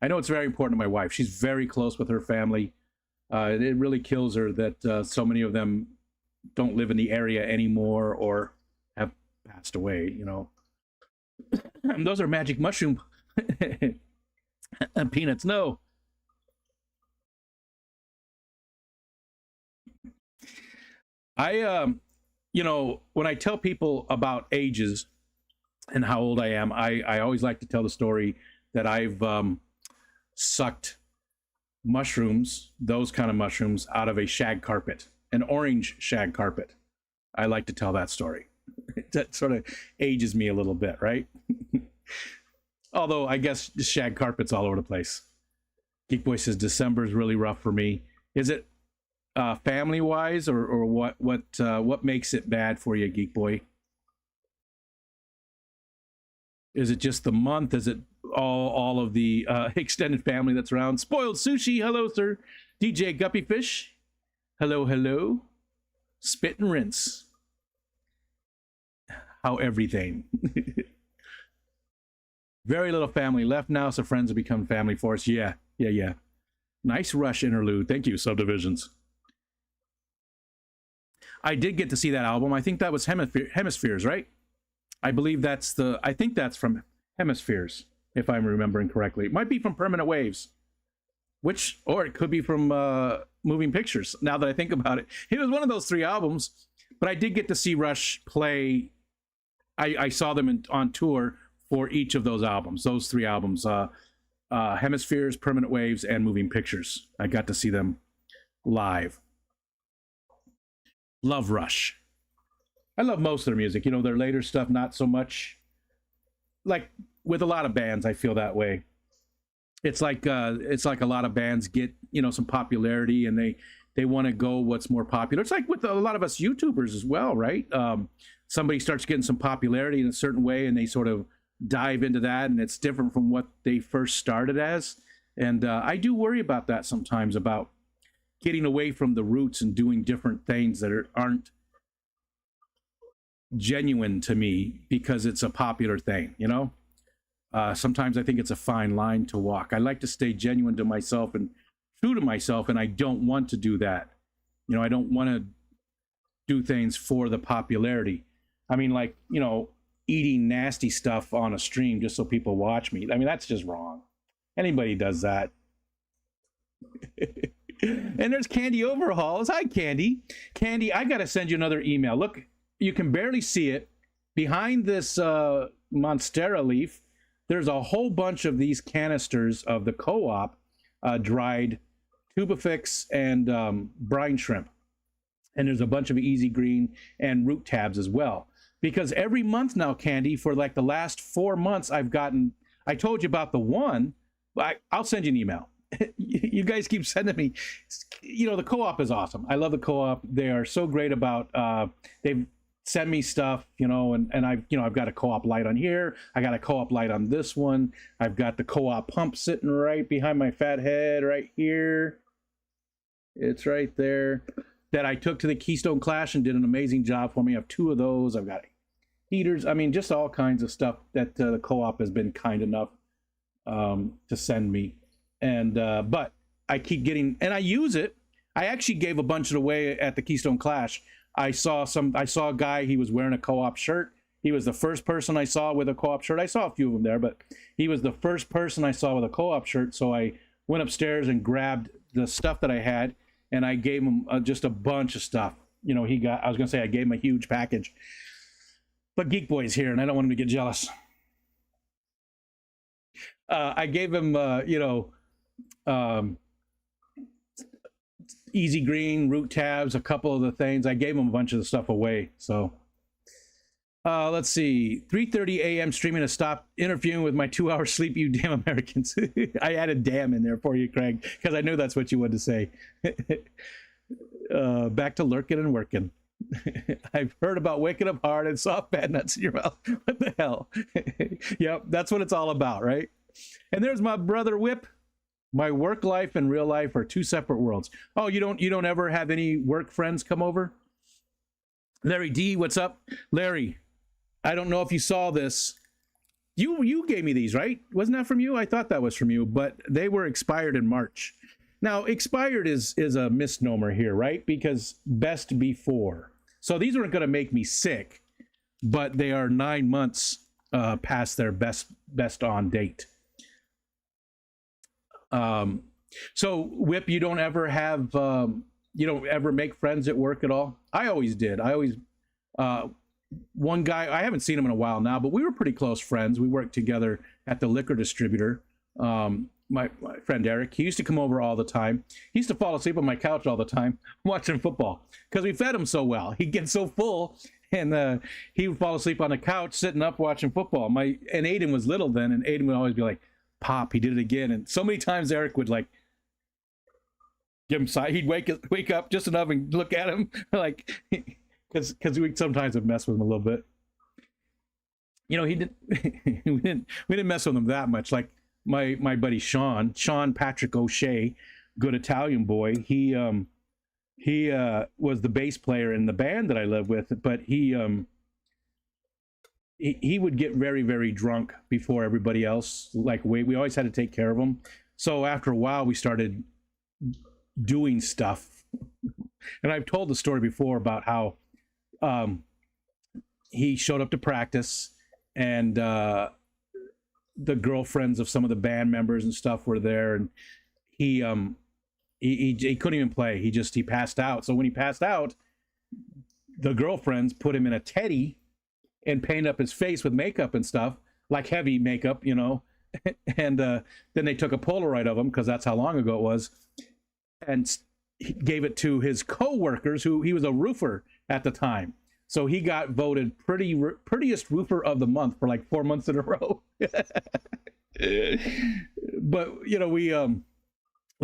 I know it's very important to my wife. She's very close with her family. It really kills her that so many of them don't live in the area anymore or have passed away. Those are magic mushroom peanuts. No, I when I tell people about ages and how old I am, I always like to tell the story that I've sucked mushrooms, those kind of mushrooms, out of a shag carpet, an orange shag carpet. I like to tell that story. That sort of ages me a little bit, right? Although I guess shag carpets all over the place. Geek Boy says December is really rough for me. Is it family wise, or what makes it bad for you, Geek Boy? Is it just the month? Is it all of the extended family that's around? Spoiled Sushi, hello, sir. DJ Guppyfish, hello, hello. Spit and Rinse, how everything. Very little family left now, so friends have become family for us. Yeah. Nice Rush interlude. Thank you, Subdivisions. I did get to see that album. I think that was Hemispheres, right? I believe I think that's from Hemispheres, if I'm remembering correctly. It might be from Permanent Waves, or it could be from Moving Pictures, now that I think about it. It was one of those 3 albums, but I did get to see Rush play. I saw them on tour for each of those albums, those 3 albums, Hemispheres, Permanent Waves, and Moving Pictures. I got to see them live. Love Rush. I love most of their music. Their later stuff, not so much. Like with a lot of bands, I feel that way. It's like a lot of bands get some popularity and they want to go what's more popular. It's like with a lot of us YouTubers as well, right? Somebody starts getting some popularity in a certain way and they sort of dive into that, and it's different from what they first started as. And I do worry about that sometimes, about getting away from the roots and doing different things that aren't genuine to me because it's a popular thing, sometimes I think it's a fine line to walk. I like to stay genuine to myself and true to myself, and I don't want to do that. I don't want to do things for the popularity. I mean, like, eating nasty stuff on a stream just so people watch me. I mean, that's just wrong. Anybody does that. And there's Candy Overhauls. Hi, Candy. Candy, I got to send you another email. Look, you can barely see it. Behind this Monstera leaf, there's a whole bunch of these canisters of the Co-op dried Tubifix and brine shrimp. And there's a bunch of Easy Green and root tabs as well. Because every month now, Candy, for like the last 4 months, I told you about the one, I'll send you an email. You guys keep sending me, the Co-op is awesome. I love the Co-op. They are so great about, they've sent me stuff, and I've got a Co-op light on here. I got a Co-op light on this one. I've got the Co-op pump sitting right behind my fat head right here. It's right there. That I took to the Keystone Clash and did an amazing job for me. I have 2 of those. I've got heaters. I mean, just all kinds of stuff that the Co-op has been kind enough to send me. And but I keep getting, and I use it. I actually gave a bunch of it away at the Keystone Clash. I saw a guy, he was wearing a Co-op shirt. He was the first person I saw with a Co-op shirt. I saw a few of them there, but he was the first person I saw with a Co-op shirt. So I went upstairs and grabbed the stuff that I had, and I gave him just a bunch of stuff. I was going to say I gave him a huge package. But Geek Boy's here, and I don't want him to get jealous. I gave him, Easy Green, root tabs, a couple of the things. I gave him a bunch of the stuff away. So let's see. 3:30 a.m. streaming to stop interviewing with my 2-hour sleep, you damn Americans. I added damn in there for you, Craig, because I knew that's what you wanted to say. Back to lurking and working. I've heard about waking up hard and soft bad nuts in your mouth. What the hell? Yep, that's what it's all about, right? And there's my brother Whip. My work life and real life are 2 separate worlds. Oh, you don't ever have any work friends come over? Larry D, what's up? Larry, I don't know if you saw this. You gave me these, right? Wasn't that from you? I thought that was from you, but they were expired in March. Now, expired is a misnomer here, right? Because best before. So these aren't going to make me sick, but they are 9 months past their best on date. So Whip, you don't ever have, you don't ever make friends at work at all? I always did. One guy, I haven't seen him in a while now, but we were pretty close friends. We worked together at the liquor distributor. My friend Eric, he used to come over all the time. He used to fall asleep on my couch all the time watching football because we fed him so well. He'd get so full, and he would fall asleep on the couch sitting up watching football. And Aiden was little then, and Aiden would always be like, Pop, he did it again. And so many times Eric would like give him side. He'd wake up just enough and look at him like, because we sometimes would mess with him a little bit. You know, he didn't we didn't mess with him that much. Like my buddy Sean Patrick O'Shea, good Italian boy. He was the bass player in the band that I lived with, but he would get very, very drunk before everybody else. Like we always had to take care of him. So after a while, we started doing stuff. And I've told the story before about how he showed up to practice, and the girlfriends of some of the band members and stuff were there, and he couldn't even play. He passed out. So when he passed out, the girlfriends put him in a teddy and painted up his face with makeup and stuff, like heavy makeup, you know. And then they took a Polaroid of him, because that's how long ago it was, and he gave it to his co-workers, who he was a roofer at the time. So he got voted prettiest roofer of the month for like 4 months in a row. But you know, we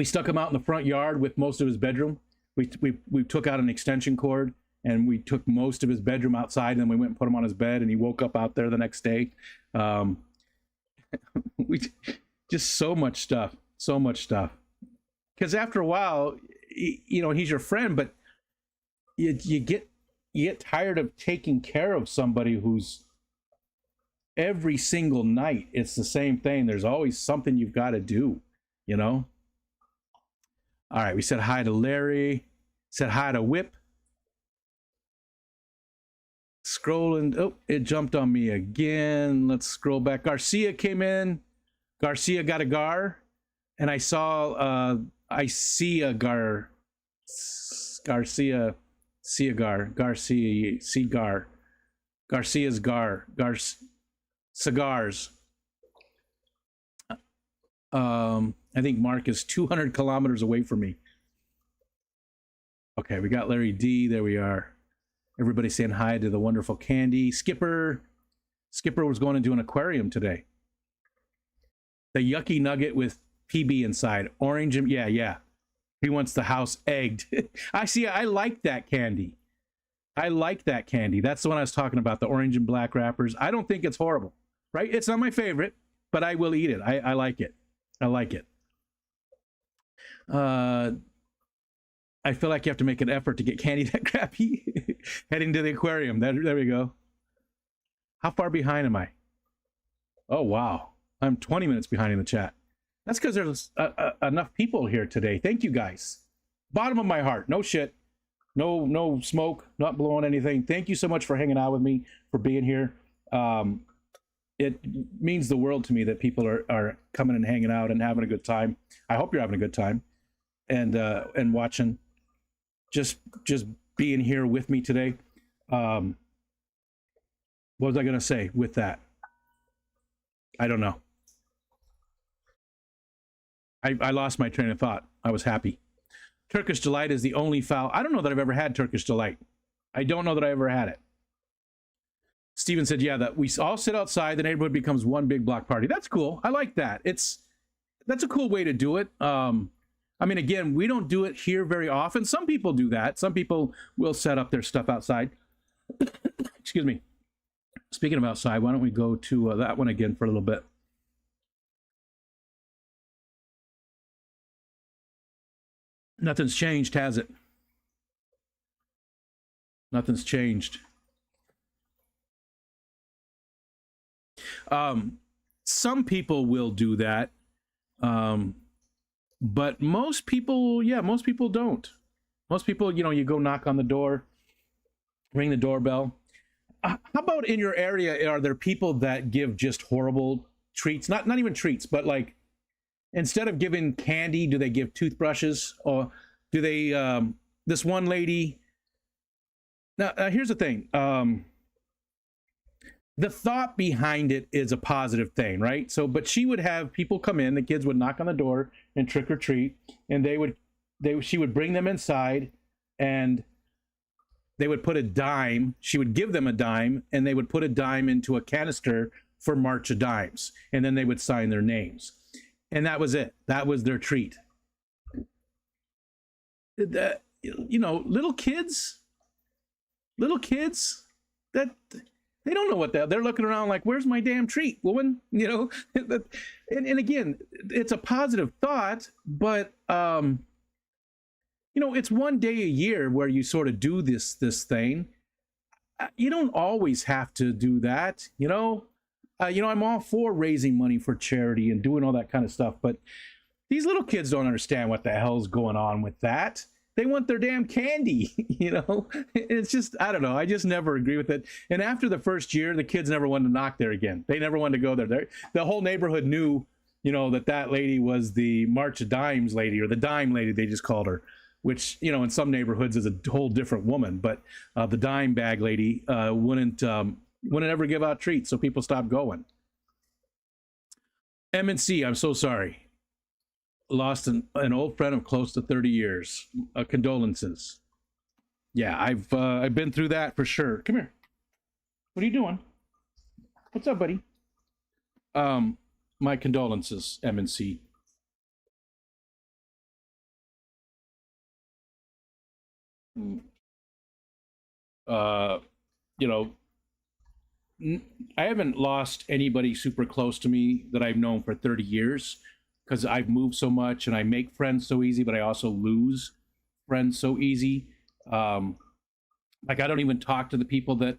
stuck him out in the front yard with most of his bedroom. We took out an extension cord, and we took most of his bedroom outside, and then we went and put him on his bed, and he woke up out there the next day. We just so much stuff. Because after a while, you know, he's your friend, but you get tired of taking care of somebody who's every single night it's the same thing. There's always something you've got to do, you know. All right, we said hi to Larry, said hi to Whip. Scrolling, oh, it jumped on me again. Let's scroll back. Garcia came in. Garcia got a gar, and I saw I see a gar. Garcia Cigar, Garcia Cigar, Garcia's Gar, Cigars. I think Mark is 200 kilometers away from me. Okay, we got Larry D. There we are. Everybody saying hi to the wonderful Candy. Skipper was going into an aquarium today. The Yucky Nugget with PB inside. Orange and yeah. He wants the house egged. I see. I like that candy. That's the one I was talking about, the orange and black wrappers. I don't think it's horrible, right? It's not my favorite, but I will eat it. I like it. I feel like you have to make an effort to get candy that crappy. Heading to the aquarium. There we go. How far behind am I? Oh, wow. I'm 20 minutes behind in the chat. That's because there's enough people here today. Thank you, guys. Bottom of my heart. No shit. No smoke. Not blowing anything. Thank you so much for hanging out with me, for being here. It means the world to me that people are coming and hanging out and having a good time. I hope you're having a good time and watching. Just being here with me today. What was I going to say with that? I don't know. I lost my train of thought. I was happy. Turkish Delight is the only fowl. I don't know that I've ever had Turkish Delight. I don't know that I ever had it. Steven said, yeah, that we all sit outside, the neighborhood becomes one big block party. That's cool. I like that. That's a cool way to do it. I mean, again, we don't do it here very often. Some people do that. Some people will set up their stuff outside. Excuse me. Speaking of outside, why don't we go to that one again for a little bit? Nothing's changed, has it? Nothing's changed. Some people will do that. But most people, most people don't. Most people, you go knock on the door, ring the doorbell. How about in your area, are there people that give just horrible treats? Not even treats, but like, instead of giving candy, do they give toothbrushes? Or do they, this one lady, now here's the thing. The thought behind it is a positive thing, right? So, but she would have people come in, the kids would knock on the door and trick or treat, and she would bring them inside, and they would put a dime, she would give them a dime, and they would put a dime into a canister for March of Dimes, and then they would sign their names. And that was it. That was their treat. Little kids, that They don't know what they're looking around like, where's my damn treat, woman? You know, and again, it's a positive thought, but you know, it's one day a year where you sort of do this thing. You don't always have to do that, you know. You know, I'm all for raising money for charity and doing all that kind of stuff, but these little kids don't understand what the hell's going on with that. They want their damn candy, you know? It's just, I don't know. I just never agree with it. And after the first year, the kids never wanted to knock there again. They never wanted to go there. The whole neighborhood knew, you know, that lady was the March of Dimes lady, or the dime lady, they just called her, which, you know, in some neighborhoods is a whole different woman. But the dime bag lady wouldn't ever give out treats, so people stopped going. M&C, I'm so sorry. Lost an old friend of close to 30 years. Condolences. Yeah, I've been through that for sure. Come here. What are you doing? What's up, buddy? My condolences, M&C. You know, I haven't lost anybody super close to me that I've known for 30 years, because I've moved so much and I make friends so easy, but I also lose friends so easy. Like, I don't even talk to the people that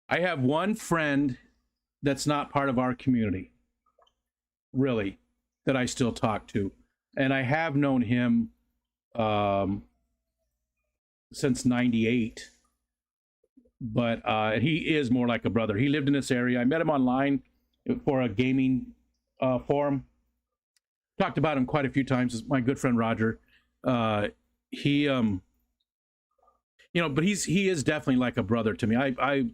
I have. One friend that's not part of our community, really, that I still talk to. And I have known him since 98. But he is more like a brother. He lived in this area. I met him online for a gaming forum. Talked about him quite a few times. It's my good friend Roger. He you know, but he is definitely like a brother to me. I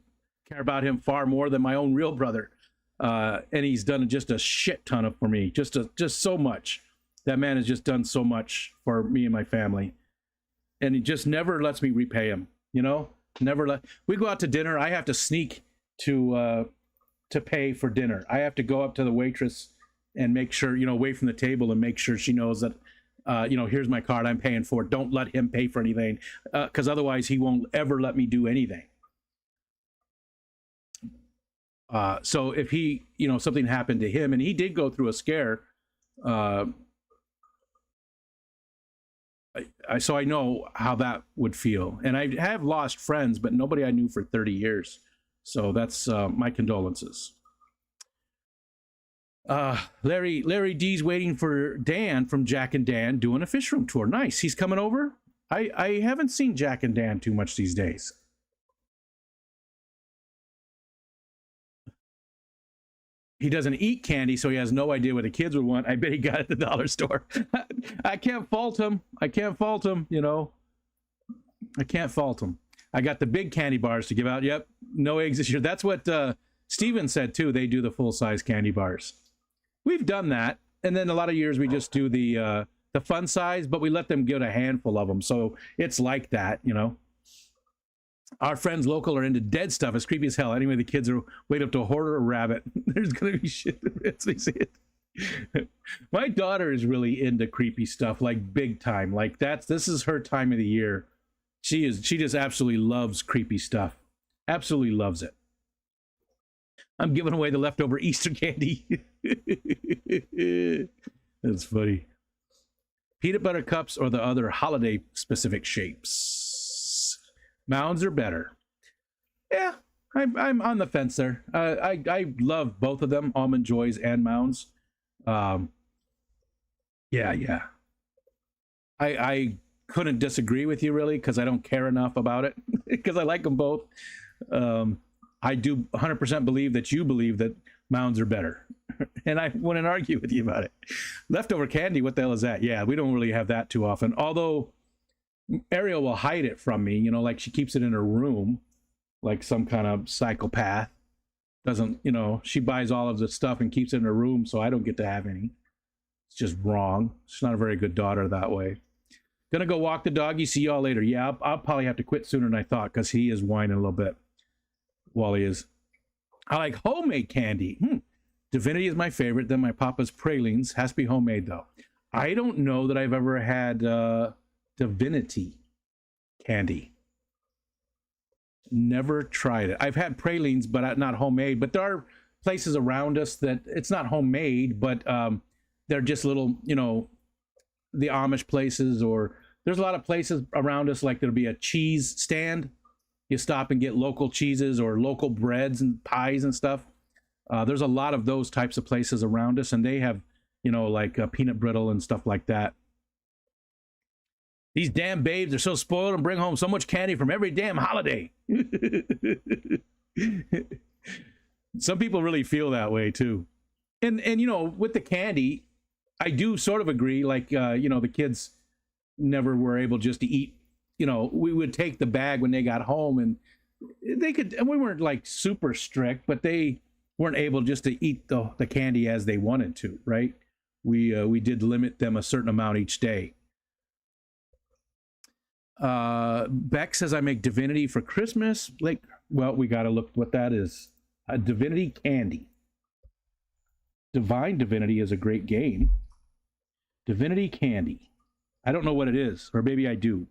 care about him far more than my own real brother. And he's done just a shit ton of for me. Just so much. That man has just done so much for me and my family. And he just never lets me repay him, you know? Never let. We go out to dinner. I have to sneak to pay for dinner. I have to go up to the waitress and make sure, you know, away from the table, and make sure she knows that, you know, here's my card, I'm paying for it. Don't let him pay for anything, because otherwise he won't ever let me do anything. So if he, you know, something happened to him, and he did go through a scare, so I know how that would feel. And I have lost friends, but nobody I knew for 30 years. So that's my condolences. Larry D's waiting for Dan from Jack and Dan doing a fish room tour. Nice. He's coming over. I haven't seen Jack and Dan too much these days. He doesn't eat candy, so he has no idea what the kids would want. I bet he got it at the dollar store. I can't fault him. I can't fault him, you know. I can't fault him. I got the big candy bars to give out. Yep, no eggs this year. That's what Steven said, too. They do the full-size candy bars. We've done that, and then a lot of years we just do the fun size, but we let them get a handful of them, so it's like that, you know. Our friends local are into dead stuff. It's creepy as hell. Anyway, the kids are wait up to a horror rabbit. There's gonna be shit as they see it. My daughter is really into creepy stuff, like big time. Like this is her time of the year. She just absolutely loves creepy stuff. Absolutely loves it. I'm giving away the leftover Easter candy. That's funny. Peanut butter cups or the other holiday specific shapes. Mounds are better. Yeah, I'm on the fence there. I love both of them, Almond Joys and Mounds. Yeah. I couldn't disagree with you really, because I don't care enough about it, because I like them both. I do 100% believe that you believe that Mounds are better, and I wouldn't argue with you about it. Leftover candy, what the hell is that? Yeah, we don't really have that too often, although Ariel will hide it from me, you know, like she keeps it in her room, like some kind of psychopath. Doesn't, you know, she buys all of the stuff and keeps it in her room, so I don't get to have any. It's just wrong. She's not a very good daughter that way. Gonna go walk the doggy. See y'all later. Yeah, I'll probably have to quit sooner than I thought, because he is whining a little bit. Wally is. I like homemade candy. Divinity is my favorite. Then my Papa's Pralines. Has to be homemade, though. I don't know that I've ever had Divinity candy. Never tried it. I've had pralines, but not homemade. But there are places around us that it's not homemade, but they're just little, the Amish places, or there's a lot of places around us, like there'll be a cheese stand. You stop and get local cheeses or local breads and pies and stuff. There's a lot of those types of places around us, and they have, like peanut brittle and stuff like that. These damn babes are so spoiled and bring home so much candy from every damn holiday. Some people really feel that way too. And with the candy, I do sort of agree. Like, the kids never were able just to eat. We would take the bag when they got home, and they could, and we weren't like super strict, but they weren't able just to eat the candy as they wanted to, right? We did limit them a certain amount each day. Beck says, I make divinity for Christmas. Like, well, we got to look what that is. A divinity candy. Divine Divinity is a great game. Divinity candy. I don't know what it is, or maybe I do.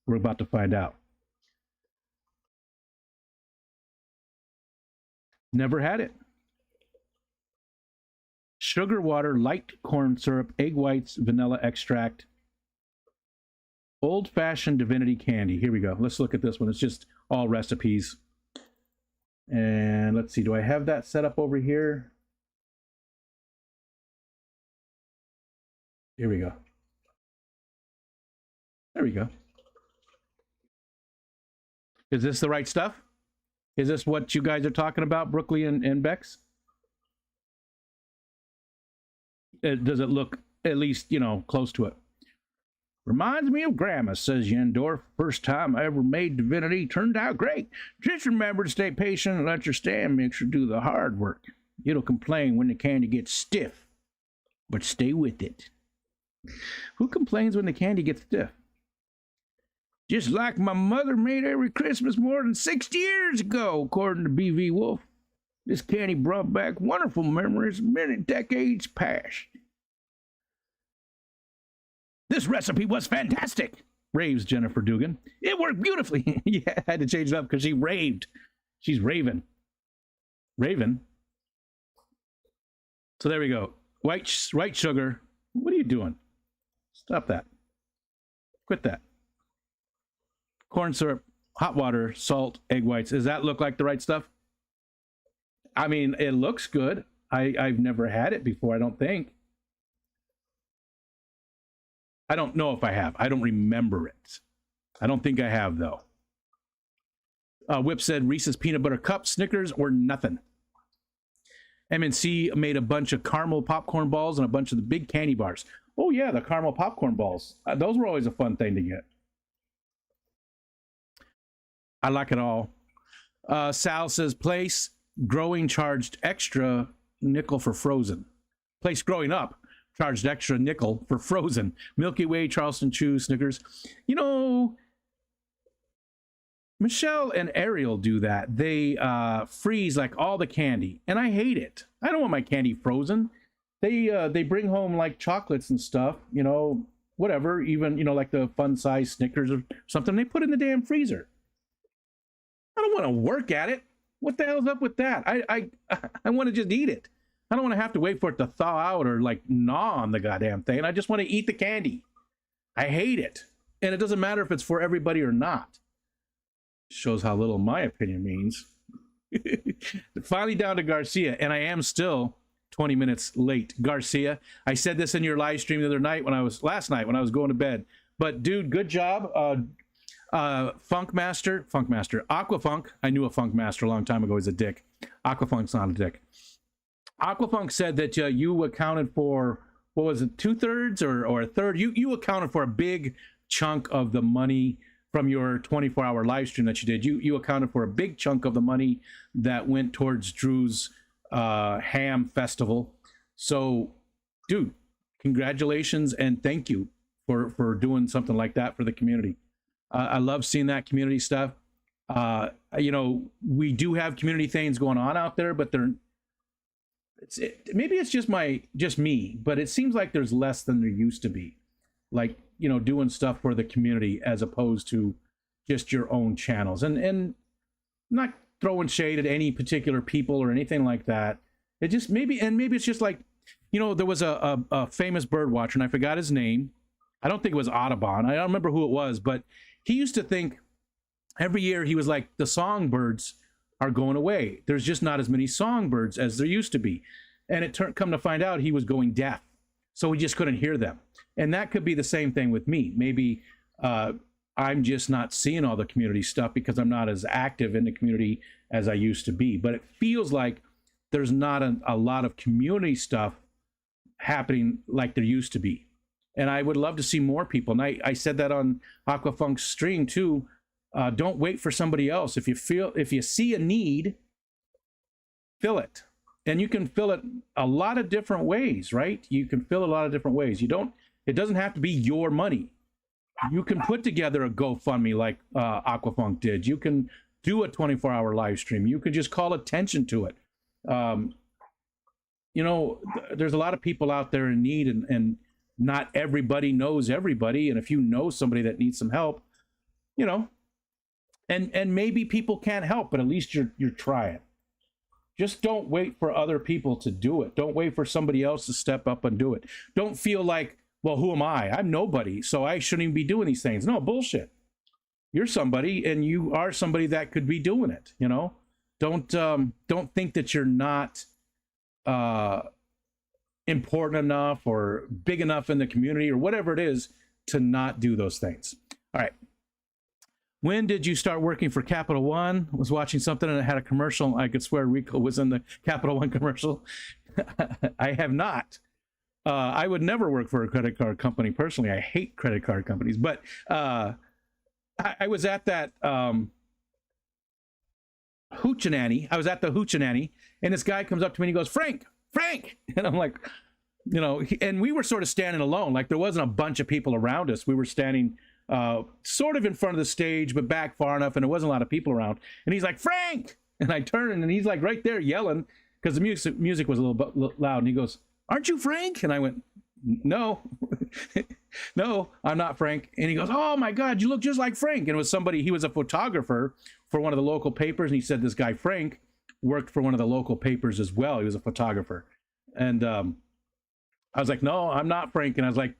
We're about to find out. Never had it. Sugar water, light corn syrup, egg whites, vanilla extract. Old-fashioned divinity candy. Here we go. Let's look at this one. It's just all recipes. And let's see. Do I have that set up over here? Here we go. There we go. Is this the right stuff? Is this what you guys are talking about, Brooklyn and Bex? Does it look at least, close to it? Reminds me of Grandma, says Yendorf. First time I ever made divinity. Turned out great. Just remember to stay patient and let your stand mixer do the hard work. It'll complain when the candy gets stiff, but stay with it. Who complains when the candy gets stiff? Just like my mother made every Christmas more than 60 years ago, according to B.V. Wolf. This candy brought back wonderful memories many decades past. This recipe was fantastic, raves Jennifer Dugan. It worked beautifully. Yeah, I had to change it up because she raved. She's raving. Raven. So there we go. White sugar. What are you doing? Stop that. Quit that. Corn syrup, hot water, salt, egg whites. Does that look like the right stuff? I mean, it looks good. I've never had it before, I don't think. I don't know if I have. I don't remember it. I don't think I have, though. Whip said Reese's Peanut Butter Cup, Snickers, or nothing. MNC made a bunch of caramel popcorn balls and a bunch of the big candy bars. Oh, yeah, the caramel popcorn balls. Those were always a fun thing to get. I like it all. Sal says, place growing charged extra nickel for frozen. Place growing up charged extra nickel for frozen. Milky Way, Charleston Chew, Snickers. Michelle and Ariel do that. They freeze like all the candy, and I hate it. I don't want my candy frozen. They bring home like chocolates and stuff, whatever, even, like the fun size Snickers or something. They put in the damn freezer. I don't want to work at it. What the hell's up with that? I want to just eat it. I don't want to have to wait for it to thaw out or like gnaw on the goddamn thing. I just want to eat the candy. I hate it. And it doesn't matter if it's for everybody or not. Shows how little my opinion means. Finally down to Garcia, and I am still 20 minutes late. Garcia, I said this in your live stream the other night last night when I was going to bed. But dude, good job. Funkmaster, Aquafunk. I knew a Funkmaster a long time ago. He's a dick. Aquafunk's not a dick. Aquafunk said that you accounted for, what was it, 2/3 or a third? You accounted for a big chunk of the money from your 24-hour live stream that you did. You accounted for a big chunk of the money that went towards Drew's ham festival. So, dude, congratulations and thank you for doing something like that for the community. I love seeing that community stuff. We do have community things going on out there, but maybe it's just me, but it seems like there's less than there used to be. Like, doing stuff for the community as opposed to just your own channels. And not throwing shade at any particular people or anything like that. It just maybe it's just like, there was a famous bird watcher, and I forgot his name. I don't think it was Audubon. I don't remember who it was, but he used to think every year he was like, the songbirds are going away. There's just not as many songbirds as there used to be. And it come to find out he was going deaf. So he just couldn't hear them. And that could be the same thing with me. Maybe I'm just not seeing all the community stuff because I'm not as active in the community as I used to be. But it feels like there's not a lot of community stuff happening like there used to be. And I would love to see more people. And I said that on Aquafunk's stream too. Don't wait for somebody else. If you see a need, fill it. And you can fill it a lot of different ways, right? You can fill a lot of different ways. It doesn't have to be your money. You can put together a GoFundMe like Aquafunk did. You can do a 24-hour live stream. You could just call attention to it. There's a lot of people out there in need, and not everybody knows everybody. And if you know somebody that needs some help, and maybe people can't help, but at least you're trying. Just don't wait for other people to do it. Don't wait for somebody else to step up and do it. Don't feel like, well, who am I? I'm nobody, so I shouldn't even be doing these things. No, bullshit. You're somebody, and you are somebody that could be doing it. Don't think that you're not important enough or big enough in the community or whatever it is to not do those things. All right. When did you start working for Capital One? I was watching something and it had a commercial. I could swear Rico was in the Capital One commercial. I have not. I would never work for a credit card company personally. I hate credit card companies. But I was at that Hoochie-Nanny. I was at the Hoochie-Nanny, and this guy comes up to me and he goes, Frank! And I'm like, and we were sort of standing alone. Like there wasn't a bunch of people around us. We were standing sort of in front of the stage, but back far enough, and there wasn't a lot of people around. And he's like, Frank! And I turn, and he's like right there yelling, because the music was a little bit loud. And he goes, aren't you Frank? And I went, no. No, I'm not Frank. And he goes, oh my God, you look just like Frank. And it was somebody, he was a photographer for one of the local papers. And he said this guy, Frank, worked for one of the local papers as well. He was a photographer. And I was like, no, I'm not Frank. And I was like,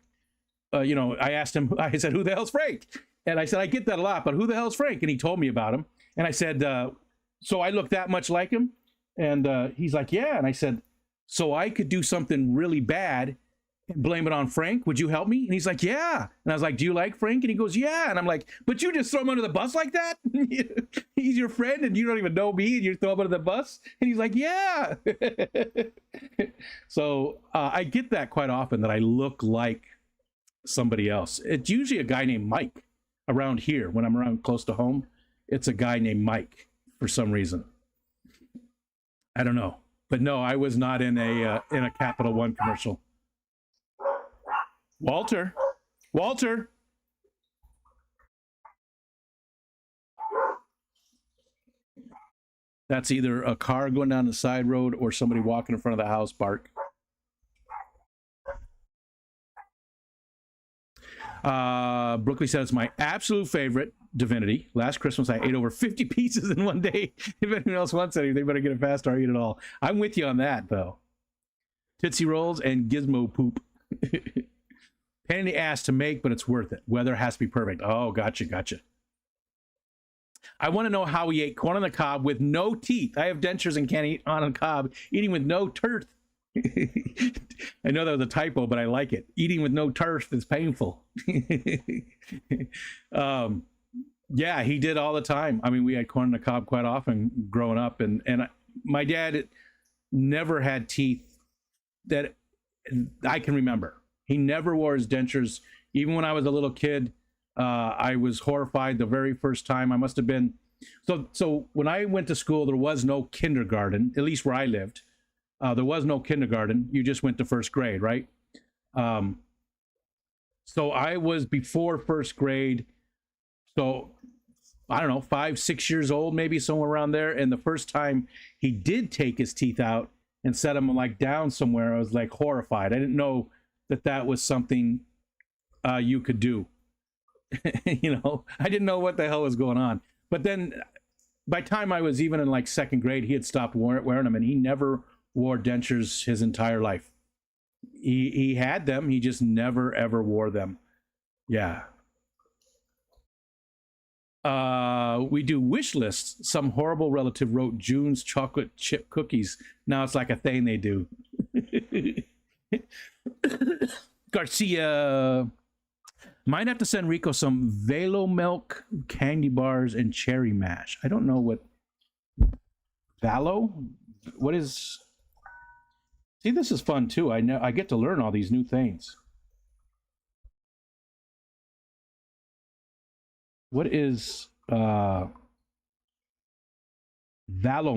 I asked him, I said, who the hell's Frank? And I said, I get that a lot, but who the hell's Frank? And he told me about him. And I said, so I look that much like him? And he's like, yeah. And I said, so I could do something really bad and blame it on Frank. Would you help me? And he's like, yeah. And I was like, do you like Frank? And he goes, yeah. And I'm like, but you just throw him under the bus like that? He's your friend and you don't even know me and you throw him under the bus? And he's like, yeah. So I get that quite often, that I look like somebody else. It's usually a guy named Mike around here. When I'm around close to home, it's a guy named Mike for some reason. I don't know. But no, I was not in a Capital One commercial. Walter. That's either a car going down the side road or somebody walking in front of the house. Bark. Brooklyn says, my absolute favorite, Divinity. Last Christmas, I ate over 50 pieces in one day. If anyone else wants any, they better get it fast or I eat it all. I'm with you on that, though. Tootsie Rolls and Gizmo Poop. Pain in the ass to make, but it's worth it. Weather has to be perfect. Oh, gotcha. I want to know how he ate corn on the cob with no teeth. I have dentures and can't eat on the cob. Eating with no teeth. I know that was a typo, but I like it. Eating with no teeth is painful. Yeah, he did all the time. I mean, we had corn on the cob quite often growing up, and my dad never had teeth that I can remember. He never wore his dentures. Even when I was a little kid, I was horrified the very first time. I must have been, so when I went to school, there was no kindergarten, at least where I lived. There was no kindergarten. You just went to first grade, right? So I was before first grade. So I don't know, 5, 6 years old, maybe somewhere around there. And the first time he did take his teeth out and set them like down somewhere, I was like horrified. I didn't know that was something you could do. I didn't know what the hell was going on. But then by time I was even in like second grade, he had stopped wearing them, and he never wore dentures his entire life. He had them, he just never ever wore them. Yeah. We do wish lists. Some horrible relative wrote June's chocolate chip cookies. Now it's like a thing they do. Garcia. Might have to send Rico some Velo milk candy bars and cherry mash. I don't know what Valo. What is? See, this is fun too. I know I get to learn all these new things. What is Valo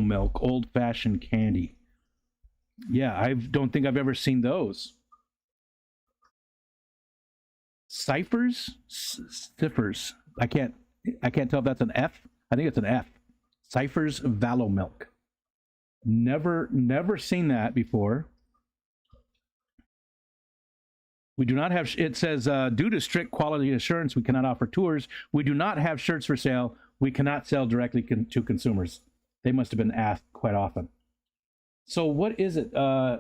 milk old-fashioned candy? Yeah, I don't think I've ever seen those. Ciphers? Ciphers. I can't tell if that's an F. I think it's an F. Ciphers Valo milk. Never seen that before. We do not have, it says, due to strict quality assurance, we cannot offer tours. We do not have shirts for sale. We cannot sell directly to consumers. They must have been asked quite often. So what is it? I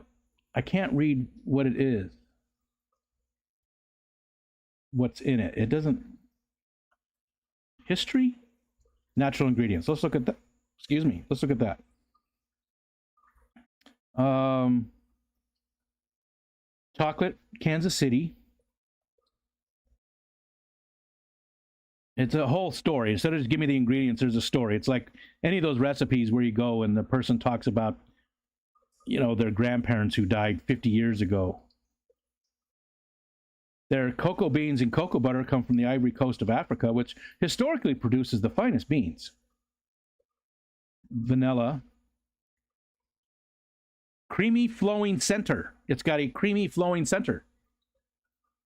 can't read what it is. What's in it? It doesn't. History? Natural ingredients. Let's look at that. Excuse me. Let's look at that. Chocolate, Kansas City. It's a whole story. Instead of just give me the ingredients, there's a story. It's like any of those recipes where you go and the person talks about, you know, their grandparents who died 50 years ago. Their cocoa beans and cocoa butter come from the Ivory Coast of Africa, which historically produces the finest beans. Vanilla. Creamy flowing center. It's got a creamy flowing center.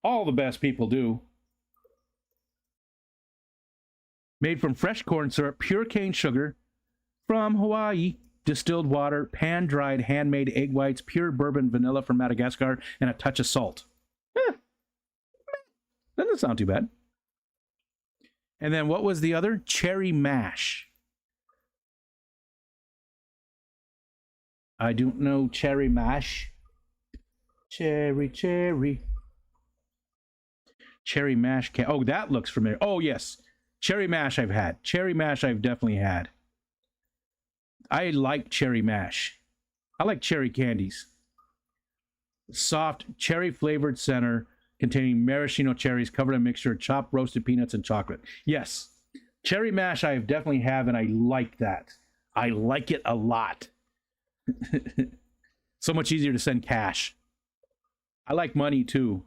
All the best people do. Made from fresh corn syrup, pure cane sugar from Hawaii, distilled water, pan-dried, handmade egg whites, pure bourbon vanilla from Madagascar, and a touch of salt. Doesn't sound too bad. And then what was the other? Cherry mash. I don't know cherry mash. Cherry. Cherry mash. Oh, that looks familiar. Oh, yes. Cherry mash I've had. Cherry mash I've definitely had. I like cherry mash. I like cherry candies. Soft, cherry-flavored center containing maraschino cherries covered in a mixture of chopped roasted peanuts and chocolate. Yes. Cherry mash I definitely have, and I like that. I like it a lot. So much easier to send cash. I like money too.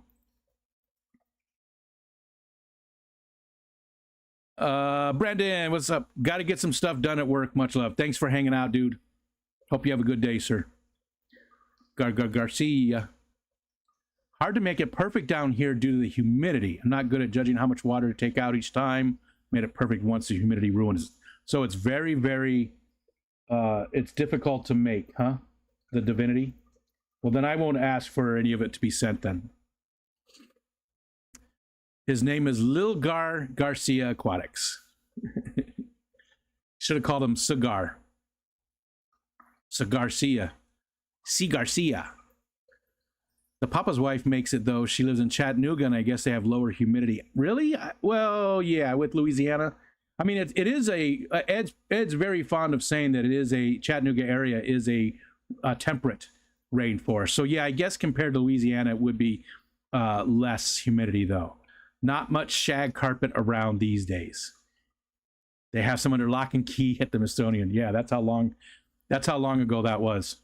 Brandon, what's up? Got to get some stuff done at work. Much love. Thanks for hanging out, dude. Hope you have a good day, sir. Garcia. Hard to make it perfect down here due to the humidity. I'm not good at judging how much water to take out each time. Made it perfect once the humidity ruins it. So it's very, very... it's difficult to make, huh? The divinity? Well, then I won't ask for any of it to be sent then. His name is Lilgar Garcia Aquatics. Should have called him Cigar. Cigarcia. C. Garcia. The Papa's wife makes it, though. She lives in Chattanooga, and I guess they have lower humidity. Really? Well, yeah, with Louisiana. I mean, it is a Ed's very fond of saying that it is a Chattanooga area is a temperate rainforest. So yeah, I guess compared to Louisiana, it would be less humidity though. Not much shag carpet around these days. They have some under lock and key at the Smithsonian. Yeah, that's how long ago that was.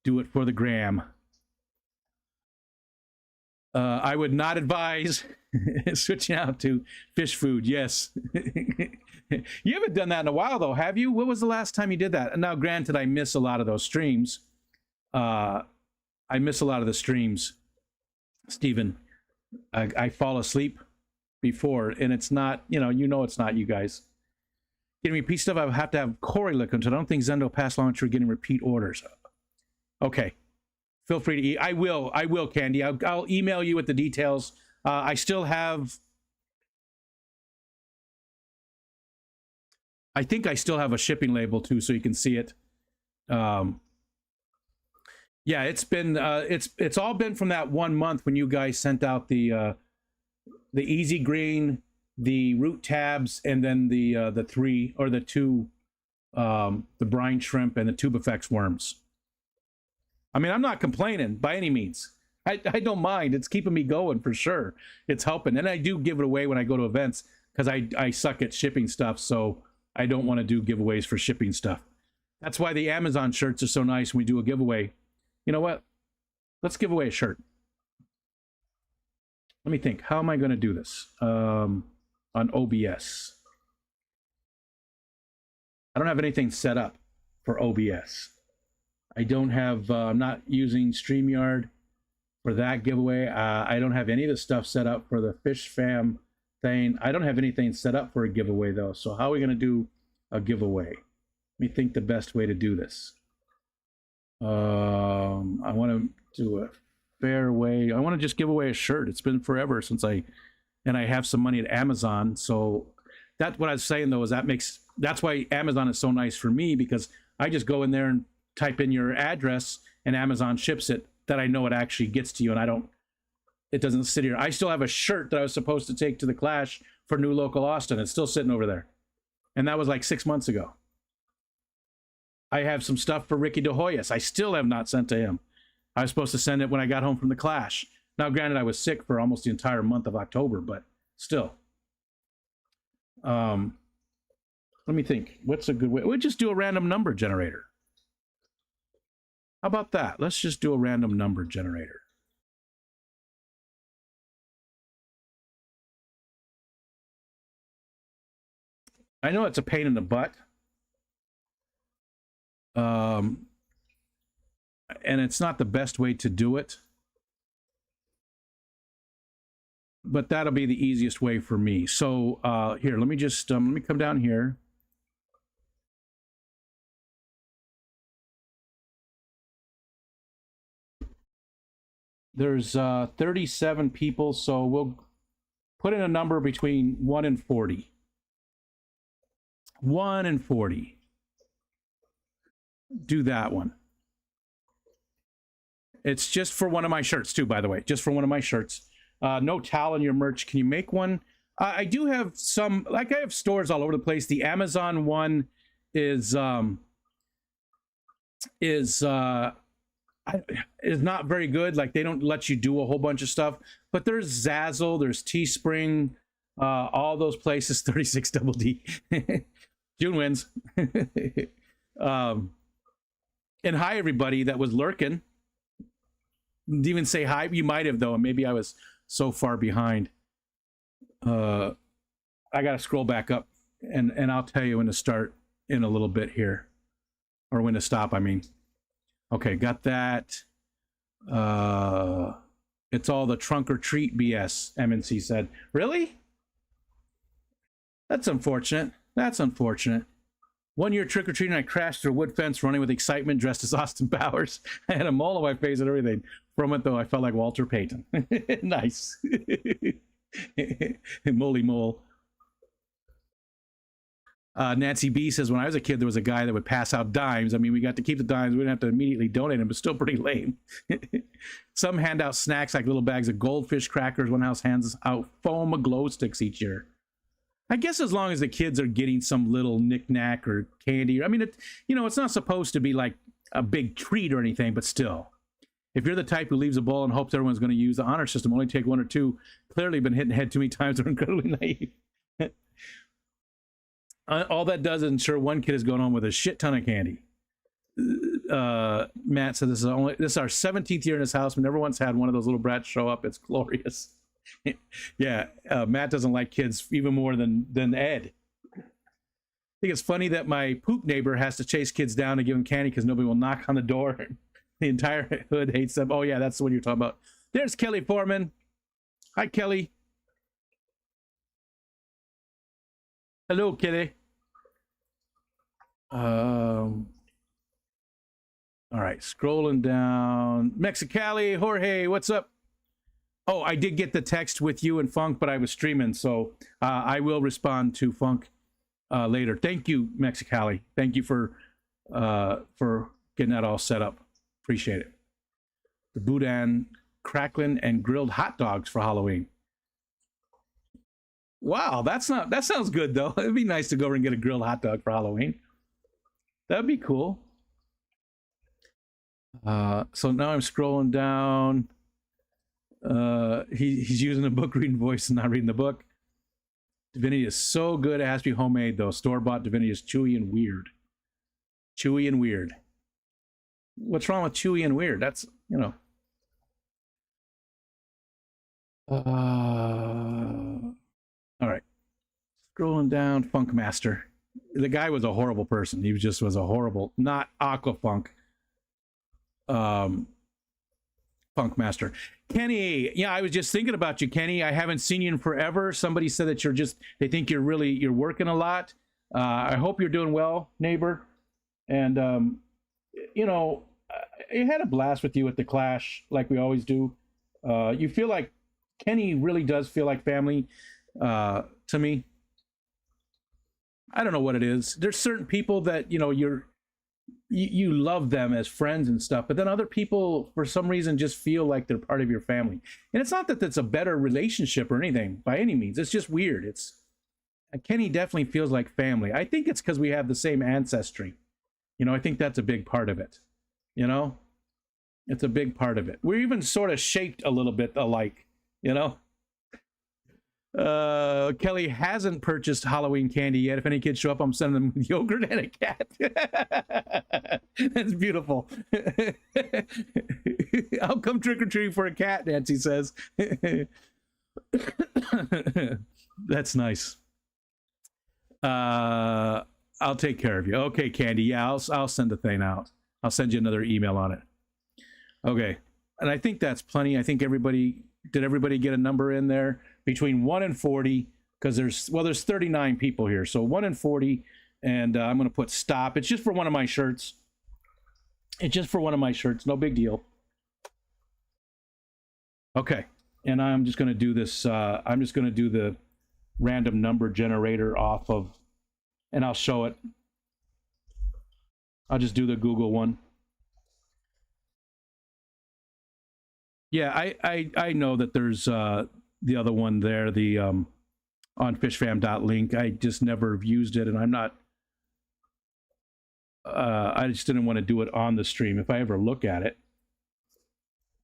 Do it for the gram. I would not advise switching out to fish food. Yes. You haven't done that in a while, though, have you? What was the last time you did that? Now, granted, I miss a lot of those streams. I miss a lot of the streams, Stephen. I fall asleep before, and it's not, you know it's not you guys. Getting repeat stuff, I would have to have Corey look into. I don't think Zendo passed along through getting repeat orders. Okay. Feel free to eat. I will, Candy. I'll email you with the details. I still have I think I still have a shipping label too, so you can see it. Yeah, it's been it's all been from that 1 month when you guys sent out the easy green, the root tabs, and then the three or the two, the brine shrimp and the tube effects worms. I mean, I'm not complaining by any means. I don't mind. It's keeping me going for sure. It's helping, and I do give it away when I go to events because I suck at shipping stuff, so I don't want to do giveaways for shipping stuff. That's why the Amazon shirts are so nice when we do a giveaway. You know what? Let's give away a shirt. Let me think. How am I going to do this on OBS? I don't have anything set up for OBS. I don't have, I'm not using StreamYard for that giveaway. I don't have any of the stuff set up for the Fish Fam thing. I don't have anything set up for a giveaway though. So how are we going to do a giveaway? Let me think the best way to do this. I want to do a fair way. I want to just give away a shirt. It's been forever since I have some money at Amazon. So that's what I was saying though, is that's why Amazon is so nice for me, because I just go in there and type in your address and Amazon ships it, that I know it actually gets to you, and it doesn't sit here. I still have a shirt that I was supposed to take to the Clash for New Local Austin. It's still sitting over there. And that was like 6 months ago. I have some stuff for Ricky De Hoyos. I still have not sent to him. I was supposed to send it when I got home from the Clash. Now, granted, I was sick for almost the entire month of October, but still. Let me think. What's a good way? We'll just do a random number generator. How about that? Let's just do a random number generator. I know it's a pain in the butt. And it's not the best way to do it, but that'll be the easiest way for me. So here, let me just let me come down here. There's 37 people, so we'll put in a number between 1 and 40. 1 and 40. Do that one. It's just for one of my shirts too, by the way. Just for one of my shirts. No towel in your merch. Can you make one? I do have some, like I have stores all over the place. The Amazon one is not very good. Like they don't let you do a whole bunch of stuff. But there's Zazzle, there's Teespring, all those places. 36 Double D. June wins. And hi everybody that was lurking. Didn't even say hi. You might have though, and maybe I was so far behind. I gotta scroll back up, and I'll tell you when to start in a little bit here, or when to stop. I mean, okay, got that. It's all the trunk or treat BS. MNC said, really? That's unfortunate. That's unfortunate. 1 year trick-or-treating, I crashed through a wood fence running with excitement, dressed as Austin Powers. I had a mole on my face and everything. From it, though, I felt like Walter Payton. Nice. Moly mole. Nancy B says, when I was a kid, there was a guy that would pass out dimes. I mean, we got to keep the dimes. We didn't have to immediately donate them, but still pretty lame. Some hand out snacks like little bags of goldfish crackers. One house hands out foam glow sticks each year. I guess as long as the kids are getting some little knick-knack or candy. I mean, it's not supposed to be like a big treat or anything, but still. If you're the type who leaves a bowl and hopes everyone's going to use the honor system, only take 1 or 2, clearly been hit in the head too many times, are incredibly naive. All that does is ensure one kid is going home with a shit ton of candy. Matt said this is our 17th year in this house. We never once had one of those little brats show up. It's glorious. Yeah, Matt doesn't like kids even more than Ed. I think it's funny that my poop neighbor has to chase kids down to give them candy because nobody will knock on the door. The entire hood hates them. Oh yeah, that's the one you're talking about. There's Kelly Foreman. Hi, Kelly. Hello, Kelly. All right, scrolling down. Mexicali, Jorge, what's up? Oh, I did get the text with you and Funk, but I was streaming, so I will respond to Funk later. Thank you, Mexicali. Thank you for getting that all set up. Appreciate it. The boudin, crackling, and grilled hot dogs for Halloween. Wow, that sounds good though. It'd be nice to go over and get a grilled hot dog for Halloween. That'd be cool. So now I'm scrolling down. He's using a book reading voice and not reading the book. Divinity is so good. It has to be homemade though. Store-bought Divinity is chewy and weird. Chewy and weird. What's wrong with chewy and weird? That's, you know. All right. Scrolling down, Funkmaster. The guy was a horrible person. He was a horrible, not Aquafunk. Funkmaster. Kenny, yeah, I was just thinking about you, Kenny. I haven't seen you in forever. Somebody said that they think you're working a lot. I hope you're doing well, neighbor. And, you know, I had a blast with you at the Clash, like we always do. You feel like, Kenny really does feel like family to me. I don't know what it is. There's certain people that, you know, you love them as friends and stuff, but then other people for some reason just feel like they're part of your family. And it's not that it's a better relationship or anything by any means. It's just weird. Kenny definitely feels like family. I think it's because we have the same ancestry. You know, I think that's a big part of it. You know, it's a big part of it. We're even sort of shaped a little bit alike, you know. Kelly hasn't purchased Halloween candy yet. If any kids show up, I'm sending them yogurt and a cat. That's beautiful. I'll come trick-or-treating for a cat, Nancy says. That's nice. I'll take care of you. Okay, Candy. Yeah, I'll send the thing out. I'll send you another email on it. Okay. And I think that's plenty. I think did everybody get a number in there? Between 1 and 40, because there's 39 people here. So 1 and 40, and I'm going to put stop. It's just for one of my shirts. It's just for one of my shirts. No big deal. Okay. And I'm just going to do this. I'm just going to do the random number generator off of, and I'll show it. I'll just do the Google one. Yeah, I know that there's the other one there, the on fishfam.link. I just never used it, and I'm not. I just didn't want to do it on the stream if I ever look at it.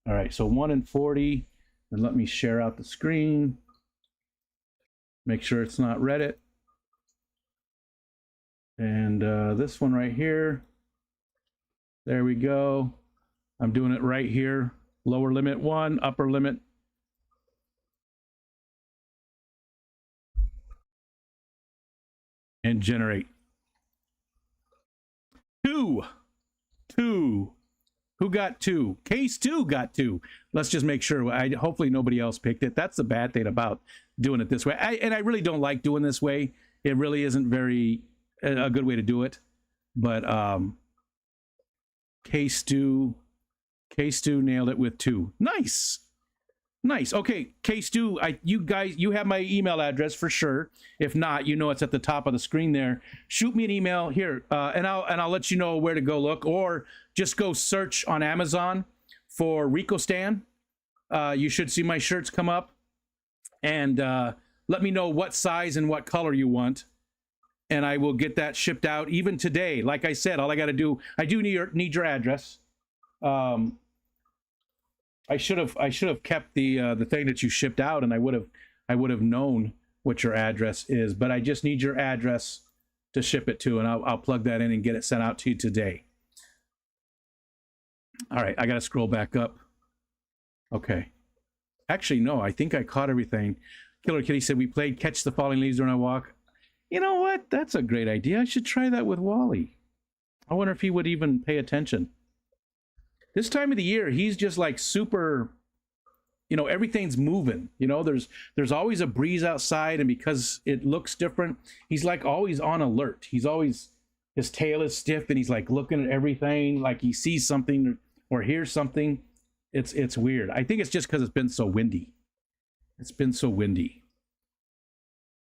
All right, so 1 and 40, and let me share out the screen. Make sure it's not Reddit. And this one right here. There we go. I'm doing it right here. Lower limit 1, upper limit. And generate. 2. Who got 2? Case 2 got 2. Let's just make sure. Hopefully nobody else picked it. That's the bad thing about doing it this way. And I really don't like doing this way. It really isn't a good way to do it. But Case 2 nailed it with 2. Nice. Okay, Case 2, you have my email address for sure. If not, you know it's at the top of the screen there. Shoot me an email here, and I'll let you know where to go look, or just go search on Amazon for Rico Stan. You should see my shirts come up, and let me know what size and what color you want, and I will get that shipped out even today. Like I said, all I got to do, I do need your address. I should have kept the thing that you shipped out, and I would have known what your address is. But I just need your address to ship it to, and I'll plug that in and get it sent out to you today. All right, I got to scroll back up. Okay, actually no, I think I caught everything. Killer Kitty said we played Catch the Falling Leaves During a Walk. You know what? That's a great idea. I should try that with Wally. I wonder if he would even pay attention. This time of the year, he's just like super, you know, everything's moving. You know, there's always a breeze outside, and because it looks different, he's like always on alert. He's always, his tail is stiff, and he's like looking at everything, like he sees something or hears something. It's weird. I think it's just because it's been so windy. It's been so windy.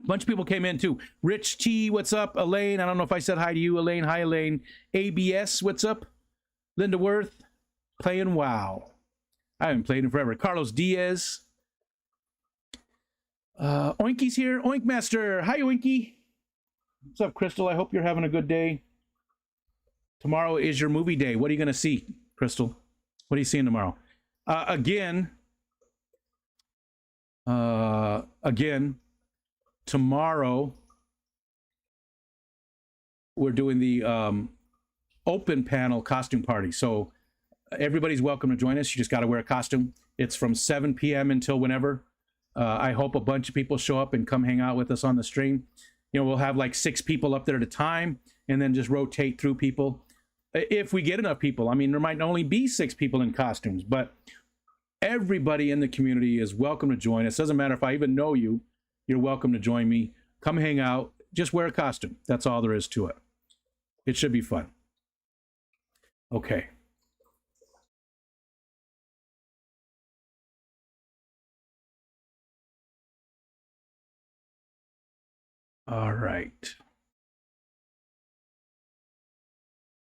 A bunch of people came in too. Rich T, what's up? Elaine, I don't know if I said hi to you, Elaine. Hi, Elaine. ABS, what's up? Linda Worth, playing WoW. I haven't played in forever. Carlos Diaz. Oinky's here. Oink Master. Hi, Oinky. What's up, Crystal? I hope you're having a good day. Tomorrow is your movie day. What are you going to see, Crystal? What are you seeing tomorrow? Again, tomorrow we're doing the open panel costume party. So everybody's welcome to join us. You just got to wear a costume. It's from 7 p.m. until whenever. I hope a bunch of people show up and come hang out with us on the stream. You know, we'll have like 6 people up there at a time and then just rotate through people. If we get enough people. I mean, there might only be 6 people in costumes, but everybody in the community is welcome to join us. Doesn't matter if I even know you, you're welcome to join me. Come hang out. Just wear a costume. That's all there is to it. It should be fun. Okay. All right.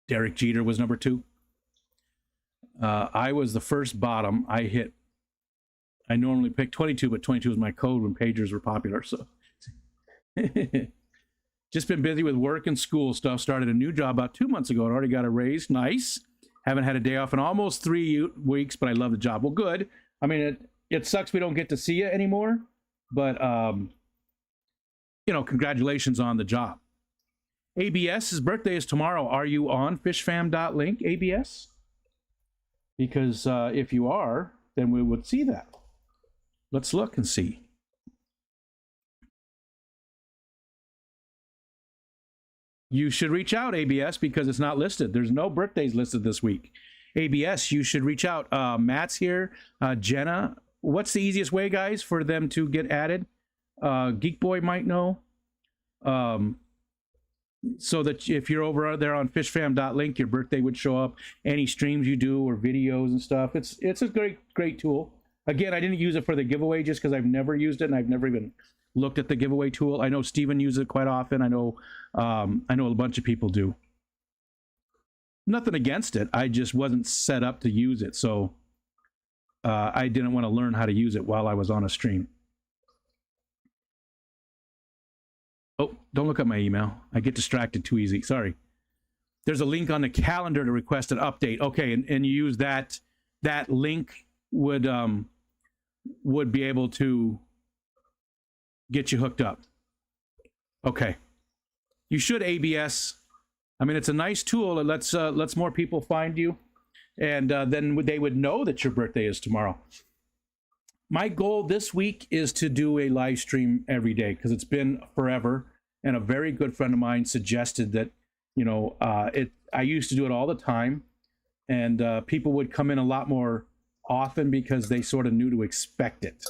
Derek Jeter was number 2. I was the first bottom. I normally pick 22, but 22 was my code when pagers were popular. So just been busy with work and school stuff. Started a new job about 2 months ago and already got a raise. Nice. Haven't had a day off in almost 3 weeks, but I love the job. Well, good. I mean, it sucks we don't get to see you anymore, but you know, congratulations on the job. ABS's birthday is tomorrow. Are you on fishfam.link, ABS? Because if you are, then we would see that. Let's look and see. You should reach out, ABS, because it's not listed. There's no birthdays listed this week. ABS, you should reach out. Matt's here. Jenna. What's the easiest way, guys, for them to get added? Geek Boy might know. So that if you're over there on fishfam.link, your birthday would show up. Any streams you do or videos and stuff. It's a great tool. Again, I didn't use it for the giveaway just because I've never used it and I've never even looked at the giveaway tool. I know Steven uses it quite often. I know a bunch of people do. Nothing against it. I just wasn't set up to use it, so I didn't want to learn how to use it while I was on a stream. Oh, don't look at my email. I get distracted too easy. Sorry. There's a link on the calendar to request an update. Okay, and you use that link would be able to get you hooked up. Okay. You should, ABS. I mean, it's a nice tool. It lets more people find you, and then they would know that your birthday is tomorrow. My goal this week is to do a live stream every day because it's been forever, and a very good friend of mine suggested that, you know, I used to do it all the time, and people would come in a lot more often because they sort of knew to expect it.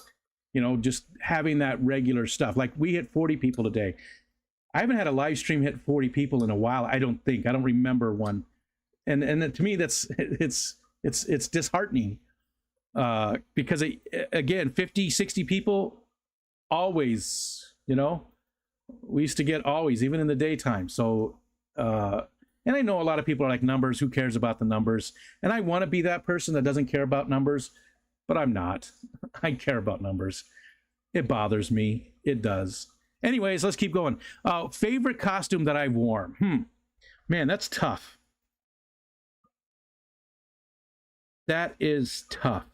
You know, just having that regular stuff. Like we hit 40 people today. I haven't had a live stream hit 40 people in a while. I don't remember one, and to me it's disheartening. Because again, 50, 60 people always, you know, we used to get always, even in the daytime. So, and I know a lot of people are like, numbers, who cares about the numbers? And I want to be that person that doesn't care about numbers, but I'm not. I care about numbers. It bothers me. It does. Anyways, let's keep going. Favorite costume that I've worn. Man, that's tough. That is tough.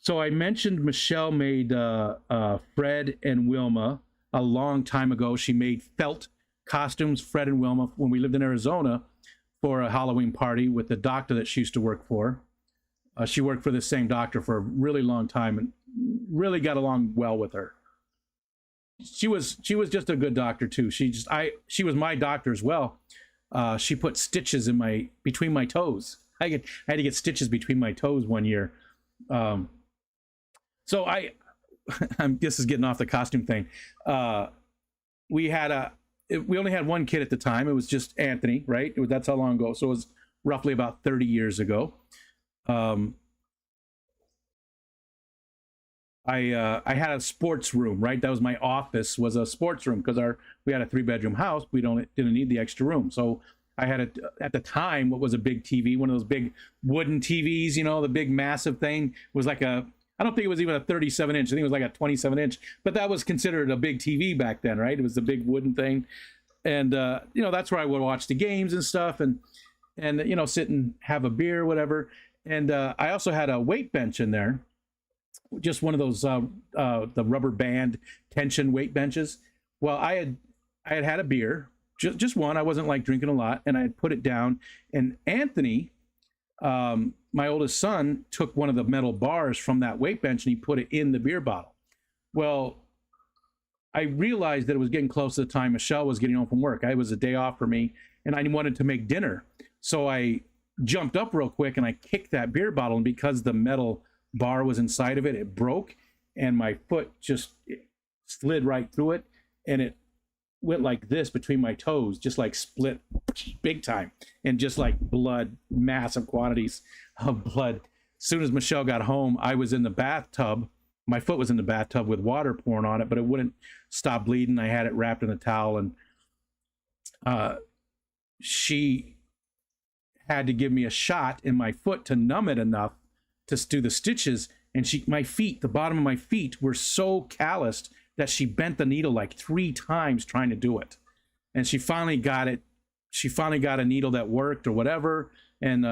So I mentioned Michelle made Fred and Wilma a long time ago. She made felt costumes, Fred and Wilma, when we lived in Arizona for a Halloween party with the doctor that she used to work for. She worked for the same doctor for a really long time and really got along well with her. She was just a good doctor too. She was my doctor as well. She put stitches in between my toes. I had to get stitches between my toes one year. So this is getting off the costume thing. We only had one kid at the time. It was just Anthony, right? That's how long ago. So it was roughly about 30 years ago. I had a sports room, right? That was my office, was a sports room, because our we had a 3 bedroom house. We didn't need the extra room. So I had at the time what was a big TV, one of those big wooden TVs, the big massive thing. It was like I don't think it was even a 37 inch. I think it was like a 27 inch, but that was considered a big TV back then, right? It was the big wooden thing. And that's where I would watch the games and stuff, and sit and have a beer or whatever. And I also had a weight bench in there, just one of those the rubber band tension weight benches. Well, I had a beer, just one. I wasn't like drinking a lot, and I had put it down. And Anthony, my oldest son, took one of the metal bars from that weight bench and he put it in the beer bottle. Well, I realized that it was getting close to the time Michelle was getting home from work. It was a day off for me, and I wanted to make dinner. So I jumped up real quick and I kicked that beer bottle, and because the metal bar was inside of it, it broke, and my foot just slid right through it, and it went like this between my toes, just like split big time, and just like blood, massive quantities of blood. As soon as Michelle got home, I was in the bathtub. My foot was in the bathtub with water pouring on it, but it wouldn't stop bleeding. I had it wrapped in a towel, and she had to give me a shot in my foot to numb it enough to do the stitches. And the bottom of my feet were so calloused that she bent the needle like 3 times trying to do it. And she finally got it. She finally got a needle that worked or whatever, and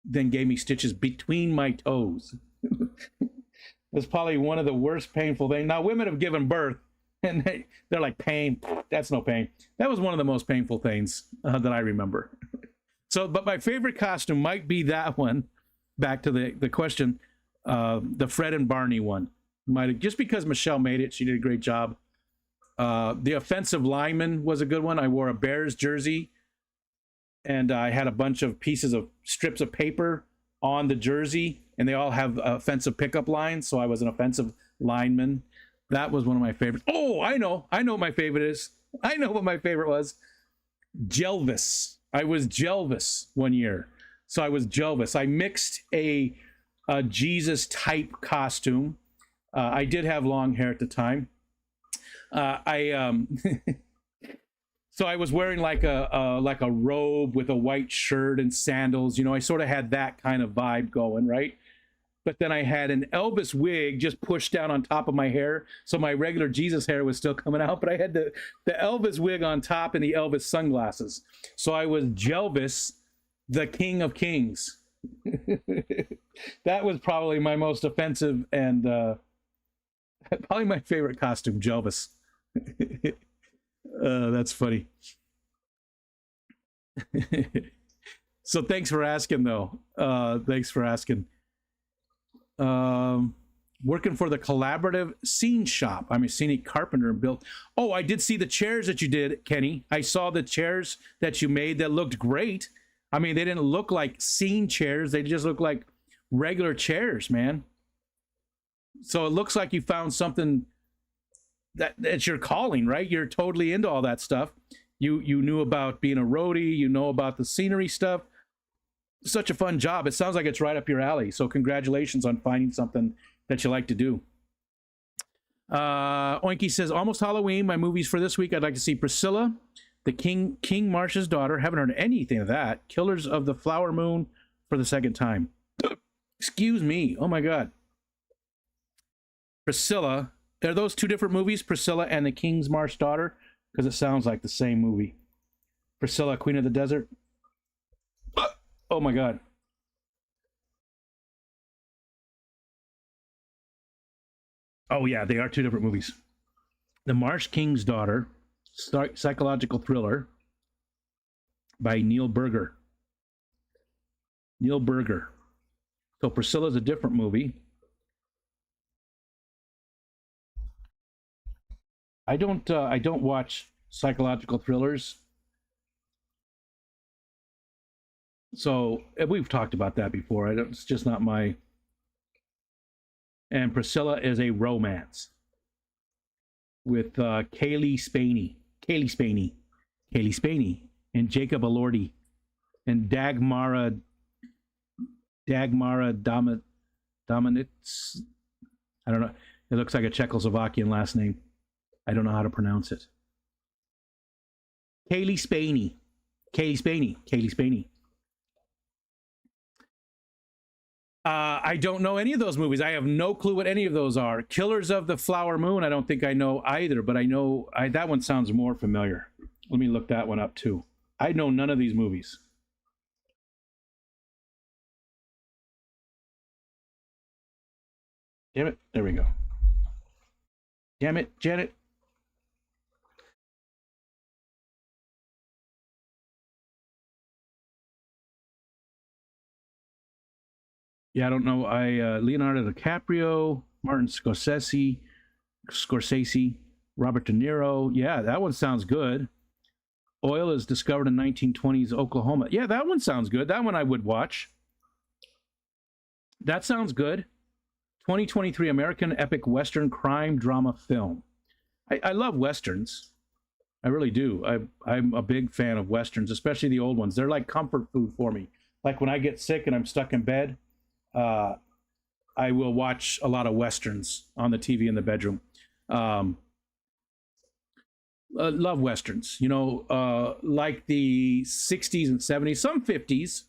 then gave me stitches between my toes. It was probably one of the worst painful things. Now, women have given birth, and they're like, pain, that's no pain. That was one of the most painful things that I remember. So, but my favorite costume might be that one. Back to the question, the Fred and Barney one. Just because Michelle made it, she did a great job. The offensive lineman was a good one. I wore a Bears jersey, and I had a bunch of strips of paper on the jersey, and they all have offensive pickup lines, so I was an offensive lineman. That was one of my favorites. Oh, I know what my favorite is. I know what my favorite was. Jelvis. I was Jelvis one year. So I was Jelvis. I mixed a Jesus type costume. I did have long hair at the time. So I was wearing like a robe with a white shirt and sandals. I sort of had that kind of vibe going, right? But then I had an Elvis wig just pushed down on top of my hair, so my regular Jesus hair was still coming out. But I had the Elvis wig on top and the Elvis sunglasses. So I was Jelvis, the King of Kings. That was probably my most offensive and probably my favorite costume, Jelvis. That's funny. So thanks for asking, though. Thanks for asking. Working for the collaborative scene shop. I'm a scenic carpenter and built. Oh, I did see the chairs that you did, Kenny. I saw the chairs that you made that looked great. I mean, they didn't look like scene chairs. They just looked like regular chairs, man. So it looks like you found something that's your calling, right? You're totally into all that stuff. You knew about being a roadie. You know about the scenery stuff. Such a fun job. It sounds like it's right up your alley. So congratulations on finding something that you like to do. Oinky says, almost Halloween. My movies for this week, I'd like to see Priscilla, the King Marsh's daughter. Haven't heard anything of that. Killers of the Flower Moon for the second time. Excuse me. Oh my God. Priscilla. Are those two different movies? Priscilla and the King's Marsh daughter? Because it sounds like the same movie. Priscilla, Queen of the Desert. Oh my God. Oh yeah, they are two different movies. The Marsh King's Daughter, psychological thriller by Neil Berger. Neil Berger. So Priscilla's a different movie. I don't watch psychological thrillers. So we've talked about that before. It's just not my. And Priscilla is a romance with Kaylee Spaney, and Jacob Elordi, and Dagmara Dominitz. I don't know. It looks like a Czechoslovakian last name. I don't know how to pronounce it. Kaylee Spaney. Kaylee Spaney. I don't know any of those movies. I have no clue what any of those are. Killers of the Flower Moon, I don't think I know either, but I know that one sounds more familiar. Let me look that one up too. I know none of these movies. Damn it. There we go. Damn it, Janet. Yeah, I don't know. Leonardo DiCaprio, Martin Scorsese, Robert De Niro. Yeah, that one sounds good. Oil is discovered in 1920s Oklahoma. Yeah, that one sounds good. That one I would watch. That sounds good. 2023 American epic Western crime drama film. I love Westerns. I really do. I'm a big fan of Westerns, especially the old ones. They're like comfort food for me. Like when I get sick and I'm stuck in bed, I will watch a lot of Westerns on the TV in the bedroom. Love Westerns, like the 60s and 70s, some 50s.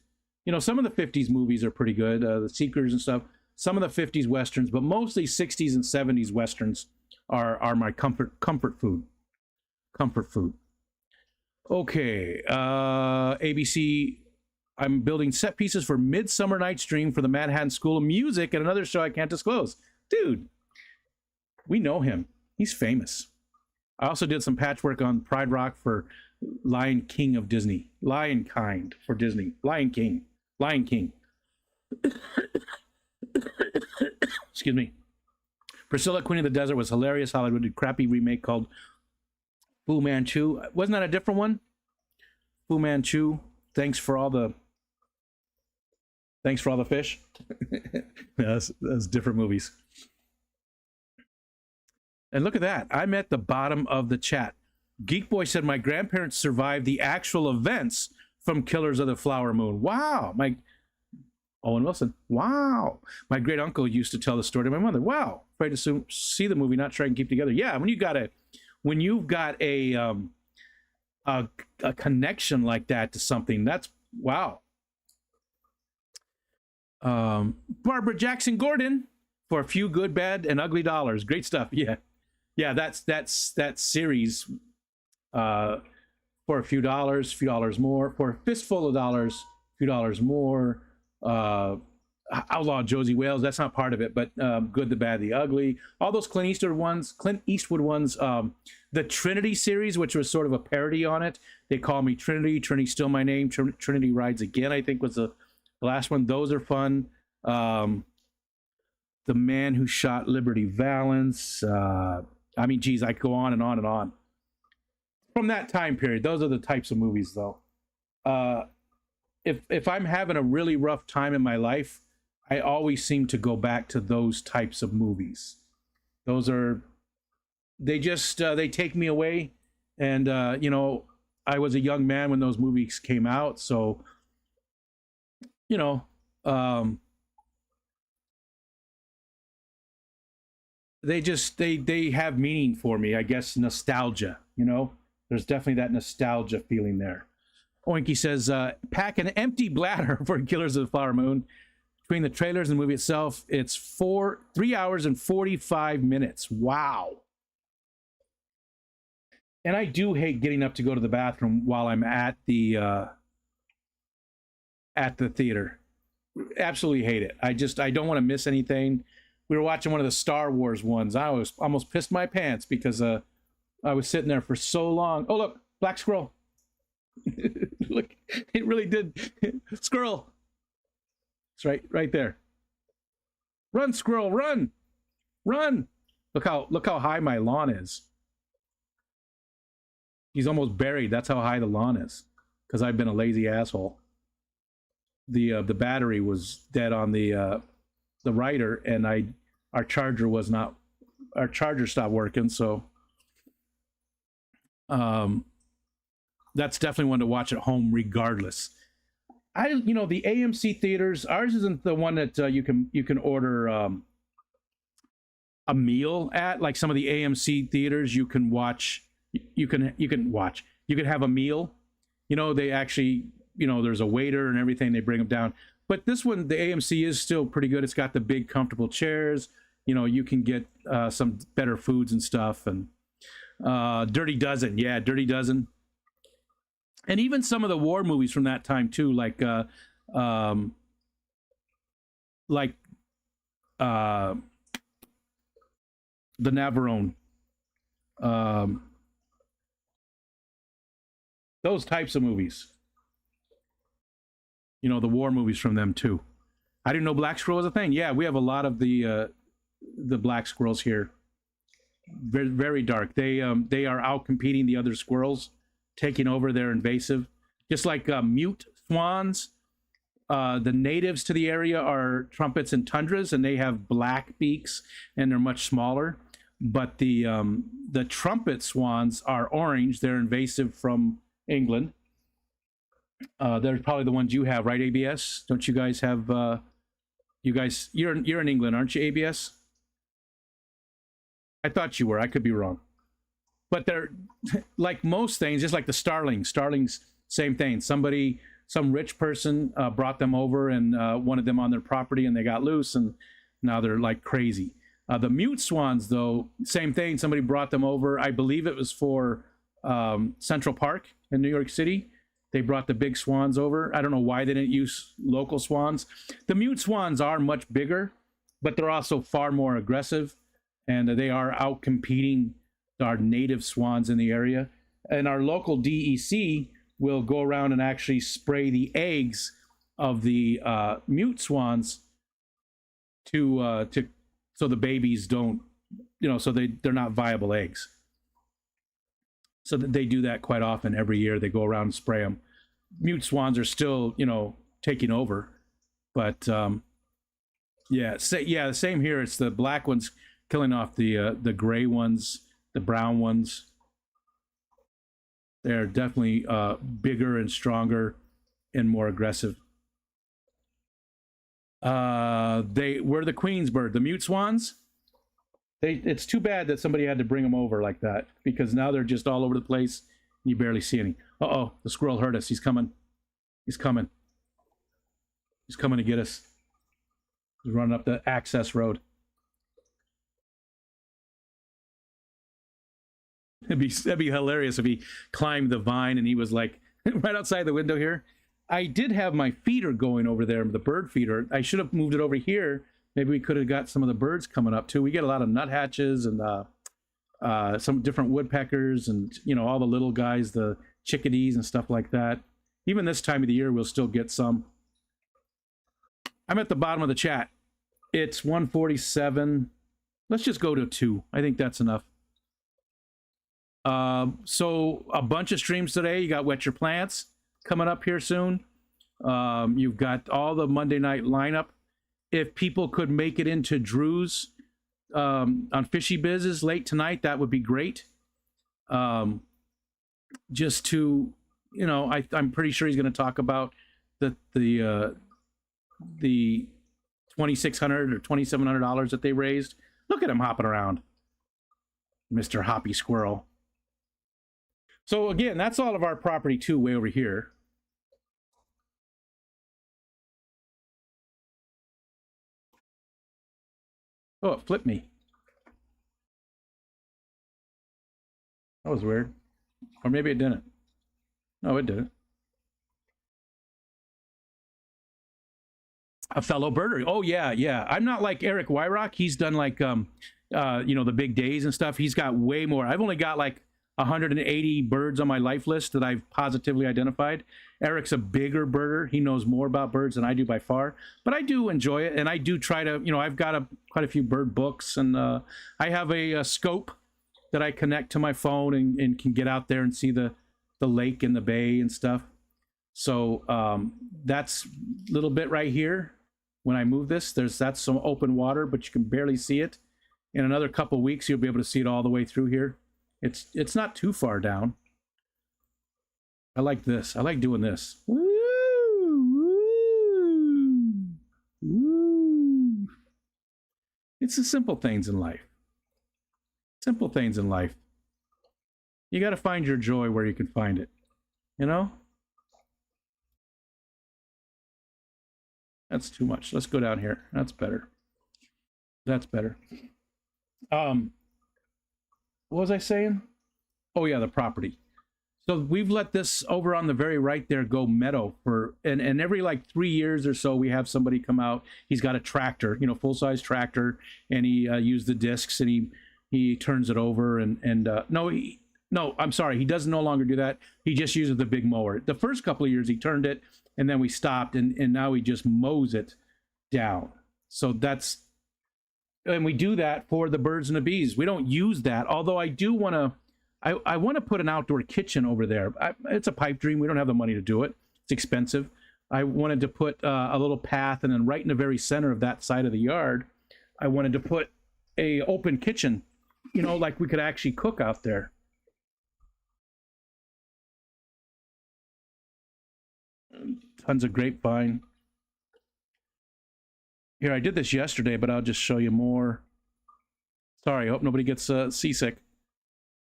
Some of the 50s movies are pretty good, the Seekers and stuff. Some of the 50s Westerns, but mostly 60s and 70s Westerns are my comfort food. Comfort food. Okay, ABC. I'm building set pieces for Midsummer Night's Dream for the Manhattan School of Music and another show I can't disclose. Dude, we know him. He's famous. I also did some patchwork on Pride Rock for Lion King of Disney. Lionkind for Disney. Lion King. Excuse me. Priscilla, Queen of the Desert was hilarious. Hollywood did a crappy remake called Fu Manchu. Wasn't that a different one? Fu Manchu. Thanks for all the fish. that's different movies. And look at that. I'm at the bottom of the chat. Geek Boy said my grandparents survived the actual events from Killers of the Flower Moon. Wow. Owen Wilson. Wow. My great uncle used to tell the story to my mother. Wow. Afraid to see the movie, not try and keep together. Yeah, when you've got a connection like that to something, that's wow. Barbara Jackson Gordon for a few good, bad, and ugly dollars. Great stuff. Yeah. That's that series. For a few dollars more, for a fistful of dollars, a few dollars more. Outlaw Josie Wales. That's not part of it, but Good, the Bad, the Ugly. All those Clint Eastwood ones. The Trinity series, which was sort of a parody on it. They Call Me Trinity. Trinity's Still My Name. Trinity Rides Again, I think, was the last one. Those are fun. The Man Who Shot Liberty Valance. Geez, I could go on and on and on. From that time period, those are the types of movies, though. If I'm having a really rough time in my life, I always seem to go back to those types of movies. They take me away. And, I was a young man when those movies came out. So, they have meaning for me, I guess. Nostalgia, there's definitely that nostalgia feeling there. Oinky says, pack an empty bladder for Killers of the Flower Moon. Between the trailers and the movie itself, it's 3 hours and 45 minutes. Wow. And I do hate getting up to go to the bathroom while I'm at the theater. Absolutely hate it. I don't want to miss anything. We were watching one of the Star Wars ones. I was almost pissed my pants because I was sitting there for so long. Oh, look, black squirrel. Look, it really did. Squirrel. It's right there. Run, squirrel, run. Run. Look how high my lawn is. He's almost buried. That's how high the lawn is. Because I've been a lazy asshole. The battery was dead on the writer, and our charger stopped working, so that's definitely one to watch at home regardless. The AMC theaters, ours isn't the one that you can order a meal at, like some of the AMC theaters. You can watch, you can watch, you can have a meal. You know, they actually, you know, there's a waiter and everything. They bring them down. But this one, the AMC is still pretty good. It's got the big comfortable chairs. You know, you can get some better foods and stuff. And Dirty Dozen, yeah, Dirty Dozen. And even some of the war movies from that time too, like like the Navarone, those types of movies. You know, the war movies from them too. I didn't know black squirrel was a thing. Yeah, we have a lot of the black squirrels here. Very, very dark. They are out competing the other squirrels, taking over. They're invasive, just like mute swans. The natives to the area are trumpets and tundras, and they have black beaks, and they're much smaller. But the trumpet swans are orange. They're invasive from England. They're probably the ones you have, right? ABS? Don't you guys have? You guys, you're in England, aren't you? ABS? I thought you were. I could be wrong. But they're like most things, just like the starlings. Starlings, same thing. Some rich person brought them over and wanted them on their property, and they got loose, and now they're like crazy. The mute swans, though, same thing. Somebody brought them over. I believe it was for Central Park in New York City. They brought the big swans over. I don't know why they didn't use local swans. The mute swans are much bigger, but they're also far more aggressive, and they are out competing our native swans in the area. And our local DEC will go around and actually spray the eggs of the mute swans to so the babies don't, you know, so they're not viable eggs. So that they do that quite often every year. They go around and spray them. Mute swans are still, you know, taking over, but yeah, the same here. It's the black ones killing off the gray ones, the brown ones. They're definitely bigger and stronger and more aggressive. We're the queen's bird, the mute swans. It's too bad that somebody had to bring them over like that, because now they're just all over the place. You barely see any. Uh-oh, the squirrel heard us. He's coming. He's coming. He's coming to get us. He's running up the access road. That'd be hilarious if he climbed the vine and he was like right outside the window here. I did have my feeder going over there, the bird feeder. I should have moved it over here. Maybe we could have got some of the birds coming up too. We get a lot of nuthatches and some different woodpeckers and, you know, all the little guys, the chickadees and stuff like that. Even this time of the year, we'll still get some. I'm at the bottom of the chat. It's 147. Let's just go to 2. I think that's enough. So a bunch of streams today. You got Wet Your Plants coming up here soon. You've got all the Monday night lineup. If people could make it into Drew's on Fishy Biz's late tonight, that would be great. Just to, you know, I'm pretty sure he's going to talk about the $2,600 or $2,700 that they raised. Look at him hopping around, Mr. Hoppy Squirrel. So again, that's all of our property too, way over here. Oh, it flipped me. That was weird. Or maybe it didn't. No, it didn't. A fellow birder. Oh, yeah, yeah. I'm not like Eric Wyrock. He's done like, you know, the big days and stuff. He's got way more. I've only got like 180 birds on my life list that I've positively identified. Eric's a bigger birder. He knows more about birds than I do by far, but I do enjoy it. And I do try to, you know, I've got quite a few bird books, and I have a scope that I connect to my phone and can get out there and see the lake and the bay and stuff. So that's a little bit right here. When I move this, that's some open water, but you can barely see it. In another couple weeks, you'll be able to see it all the way through here. It's not too far down. I like this. I like doing this. Woo, woo, woo. It's the simple things in life. Simple things in life. You got to find your joy where you can find it. You know? That's too much. Let's go down here. That's better. That's better. Um, what was I saying? Oh yeah, the property. So we've let this over on the very right there go meadow for, and every like 3 years or so we have somebody come out. He's got a tractor, you know, full size tractor, and he used the discs and he turns it over and no, I'm sorry, he doesn't no longer do that. He just uses the big mower. The first couple of years he turned it, and then we stopped, and now he just mows it down. So that's, and we do that for the birds and the bees. We don't use that, although I do want to. I want to put an outdoor kitchen over there. It's a pipe dream. We don't have the money to do it. It's expensive. I wanted to put a little path, and then right in the very center of that side of the yard, I wanted to put a open kitchen, you know, like we could actually cook out there. Tons of grapevine. Here, I did this yesterday, but I'll just show you more. Sorry, I hope nobody gets seasick.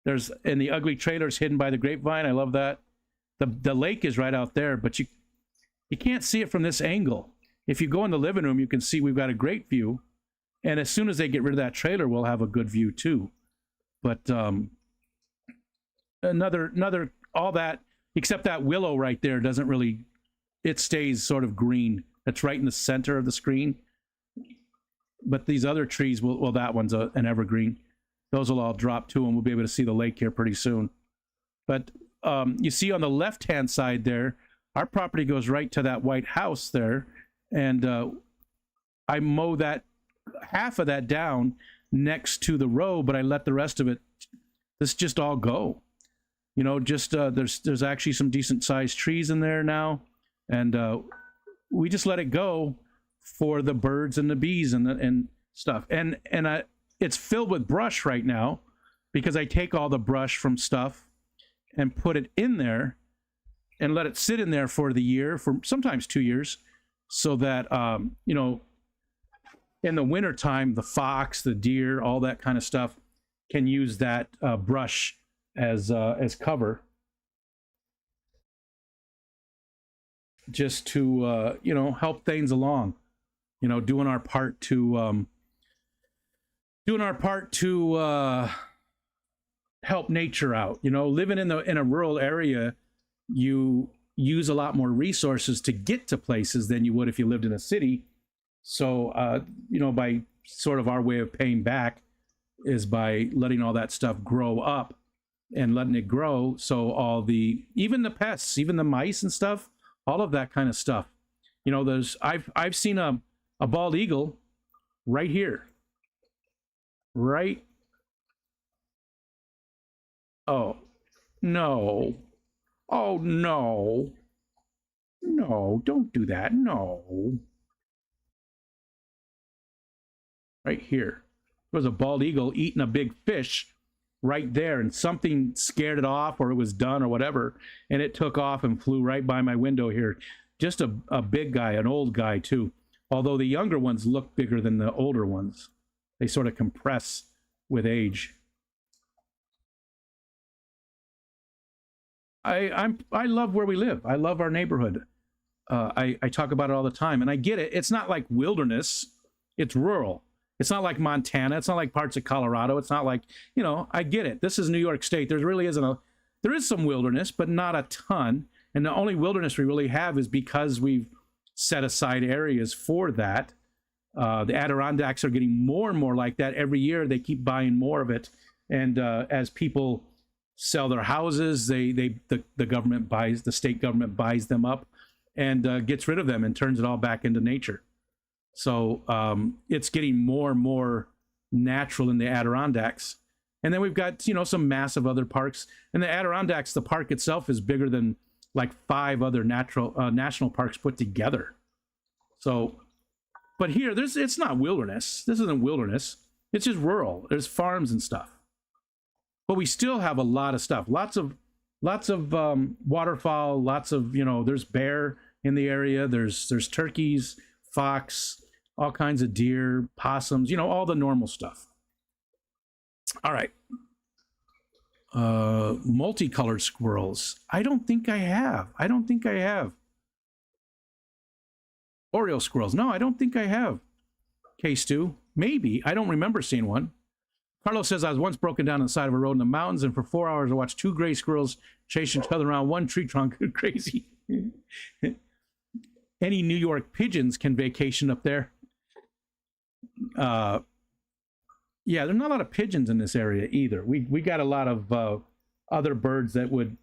There's, and the ugly trailer's hidden by the grapevine. I love that. The lake is right out there, but you can't see it from this angle. If you go in the living room, you can see we've got a great view. And as soon as they get rid of that trailer, we'll have a good view too. But another all that, except that willow right there doesn't really, it stays sort of green. It's right in the center of the screen. But these other trees, well, that one's an evergreen. Those will all drop too, and we'll be able to see the lake here pretty soon. But you see on the left-hand side there, our property goes right to that white house there, and I mow that half of that down next to the road, but I let the rest of it, this just all go. You know, just there's actually some decent-sized trees in there now, and we just let it go for the birds and the bees and stuff. And it's filled with brush right now because I take all the brush from stuff and put it in there and let it sit in there for the year, for sometimes 2 years, so that you know, in the wintertime, the fox, the deer, all that kind of stuff can use that brush as cover, just to you know, help things along. You know, doing our part to help nature out. You know, living in a rural area, you use a lot more resources to get to places than you would if you lived in a city. So you know, by sort of our way of paying back is by letting all that stuff grow up and letting it grow. So all the, even the pests, even the mice and stuff, all of that kind of stuff. You know, there's, I've seen a bald eagle right here. Right. Oh, no. Oh, no. No, don't do that. No. Right here. There was a bald eagle eating a big fish right there, and something scared it off, or it was done or whatever, and it took off and flew right by my window here. Just a big guy, an old guy too. Although the younger ones look bigger than the older ones. They sort of compress with age. I love where we live. I love our neighborhood. I talk about it all the time, and I get it. It's not like wilderness. It's rural. It's not like Montana. It's not like parts of Colorado. It's not like, you know, I get it. This is New York State. There really isn't a, there is some wilderness, but not a ton. And the only wilderness we really have is because we've set aside areas for that. The Adirondacks are getting more and more like that. Every year they keep buying more of it. And as people sell their houses, the government buys, the state government buys them up and gets rid of them and turns it all back into nature. So it's getting more and more natural in the Adirondacks. And then we've got, you know, some massive other parks. In the Adirondacks, the park itself is bigger than like 5 other national parks put together. So, but here, it's not wilderness. This isn't wilderness. It's just rural. There's farms and stuff. But we still have a lot of stuff. Lots of waterfowl. Lots of, you know, there's bear in the area. There's turkeys, fox, all kinds of deer, possums. You know, all the normal stuff. All right. Multicolored squirrels. I don't think I have. Oreo squirrels. No, I don't think I have. K-Stew. Maybe. I don't remember seeing one. Carlos says, I was once broken down on the side of a road in the mountains, and for 4 hours I watched 2 gray squirrels chase each other around one tree trunk. Crazy. Any New York pigeons can vacation up there. Yeah, there's not a lot of pigeons in this area either. We got a lot of other birds that would,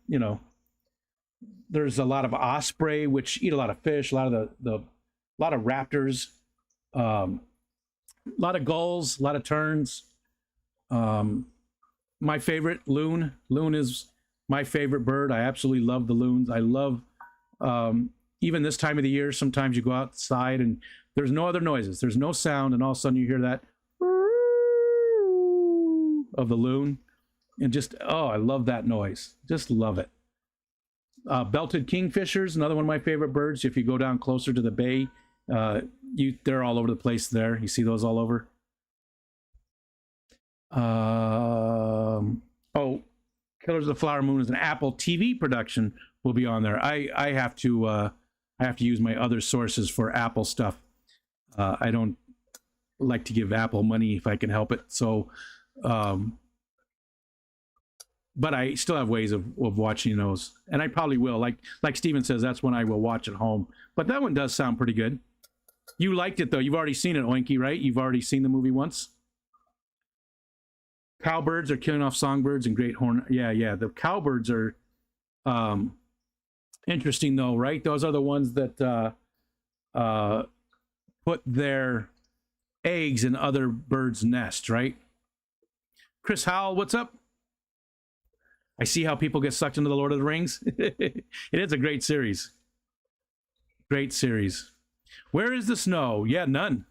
there's a lot of osprey, which eat a lot of fish, a lot of a lot of raptors, a lot of gulls, a lot of terns. My favorite, loon. Loon is my favorite bird. I absolutely love the loons. I love, even this time of the year, sometimes you go outside and there's no other noises. There's no sound, and all of a sudden you hear that of the loon, and just, oh, I love that noise. Just love it. Belted kingfishers, another one of my favorite birds. If you go down closer to the bay, they're all over the place there. You see those all over. Oh, Killers of the Flower Moon is an Apple TV production. Will be on there. I have to use my other sources for Apple stuff. I don't like to give Apple money if I can help it. So, but I still have ways of watching those, and I probably will. Like Steven says, that's when I will watch at home. But that one does sound pretty good. You liked it though. You've already seen it, Oinky, right? You've already seen the movie once. Cowbirds are killing off songbirds and great horn. Yeah. The cowbirds are interesting though, right? Those are the ones that put their eggs in other birds' nests, right? Chris Howell, what's up? I see how people get sucked into the Lord of the Rings. It is a great series. Great series. Where is the snow? Yeah, none.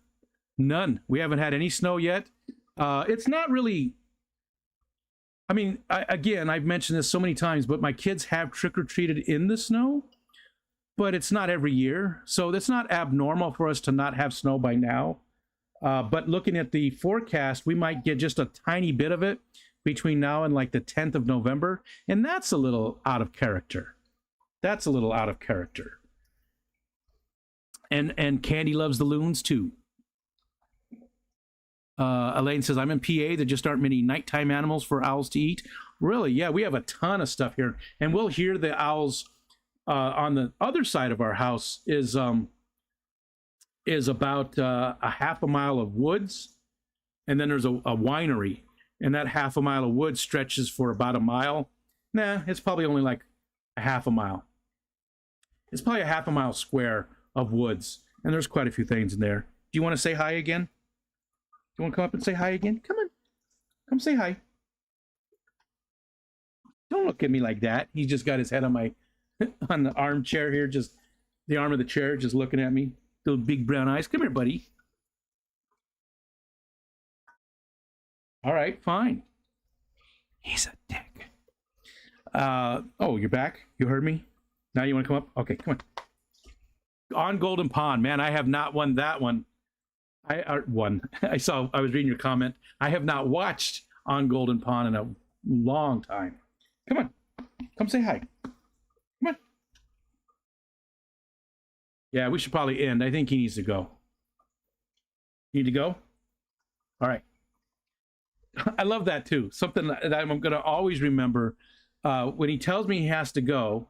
We haven't had any snow yet. It's not really... I mean, again, I've mentioned this so many times, but my kids have trick-or-treated in the snow, but it's not every year. So that's not abnormal for us to not have snow by now. But looking at the forecast, we might get just a tiny bit of it between now and like the 10th of November. And that's a little out of character. And Candy loves the loons too. Elaine says, I'm in PA. There just aren't many nighttime animals for owls to eat. Really? Yeah, we have a ton of stuff here. And we'll hear the owls on the other side of our house is about a half a mile of woods. And then there's a winery. And that half a mile of woods stretches for about a mile. Nah, it's probably only like a half a mile. It's probably a half a mile square of woods. And there's quite a few things in there. Do you want to say hi again? Do you want to come up and say hi again? Come on. Come say hi. Don't look at me like that. He's just got his head on on the armchair here, just the arm of the chair, just looking at me. Those big brown eyes. Come here, buddy. All right, fine. He's a dick. Oh, you're back? You heard me? Now you want to come up? Okay, come on. On Golden Pond. Man, I have not won that one. I was reading your comment. I have not watched On Golden Pond in a long time. Come on. Come say hi. Come on. Yeah, we should probably end. I think he needs to go. Need to go? All right. I love that too. Something that I'm going to always remember. When he tells me he has to go,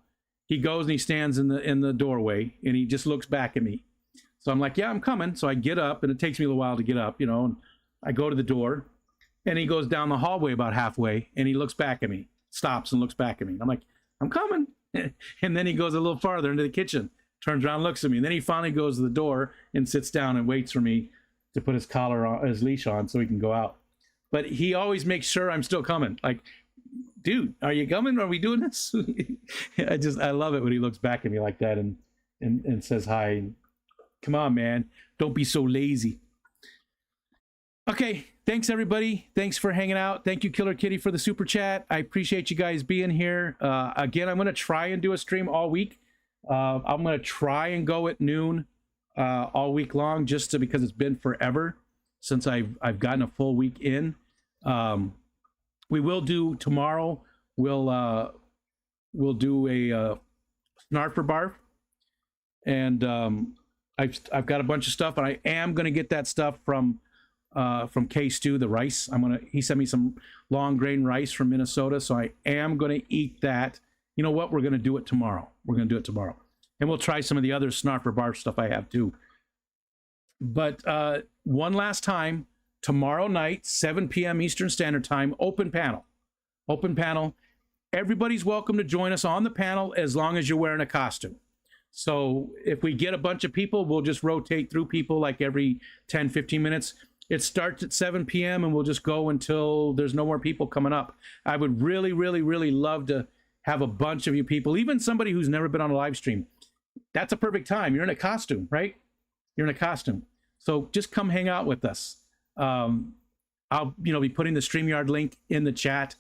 he goes and he stands in the doorway and he just looks back at me. So I'm like, yeah, I'm coming. So I get up, and it takes me a little while to get up, and I go to the door, and he goes down the hallway about halfway, and he looks back at me, stops and looks back at me. I'm like, I'm coming. And then he goes a little farther into the kitchen, turns around, looks at me, and then he finally goes to the door and sits down and waits for me to put his collar on, his leash on, so he can go out. But he always makes sure I'm still coming. Like, dude, are you coming? Are we doing this? I love it when he looks back at me like that and says hi. Come on, man. Don't be so lazy. Okay. Thanks, everybody. Thanks for hanging out. Thank you, Killer Kitty, for the super chat. I appreciate you guys being here. Again, I'm going to try and do a stream all week. I'm going to try and go at noon all week long, just because it's been forever since I've gotten a full week in. We will do tomorrow. We'll do a snarf for barf, and I've got a bunch of stuff, and I am going to get that stuff from K Stew, the rice. He sent me some long grain rice from Minnesota, so I am going to eat that. You know what? We're going to do it tomorrow. We're going to do it tomorrow, and we'll try some of the other snarf for barf stuff I have too. But one last time, tomorrow night, 7 p.m. Eastern Standard Time, open panel. Open panel. Everybody's welcome to join us on the panel as long as you're wearing a costume. So if we get a bunch of people, we'll just rotate through people like every 10, 15 minutes. It starts at 7 p.m. and we'll just go until there's no more people coming up. I would really, really, really love to have a bunch of you people, even somebody who's never been on a live stream. That's a perfect time. You're in a costume, right? You're in a costume. So just come hang out with us. I'll be putting the StreamYard link in the chat.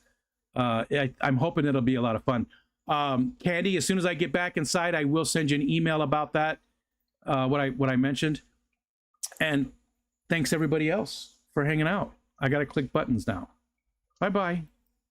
I'm hoping it'll be a lot of fun. Candy, as soon as I get back inside, I will send you an email about that, what I mentioned. And thanks everybody else for hanging out. I got to click buttons now. Bye-bye.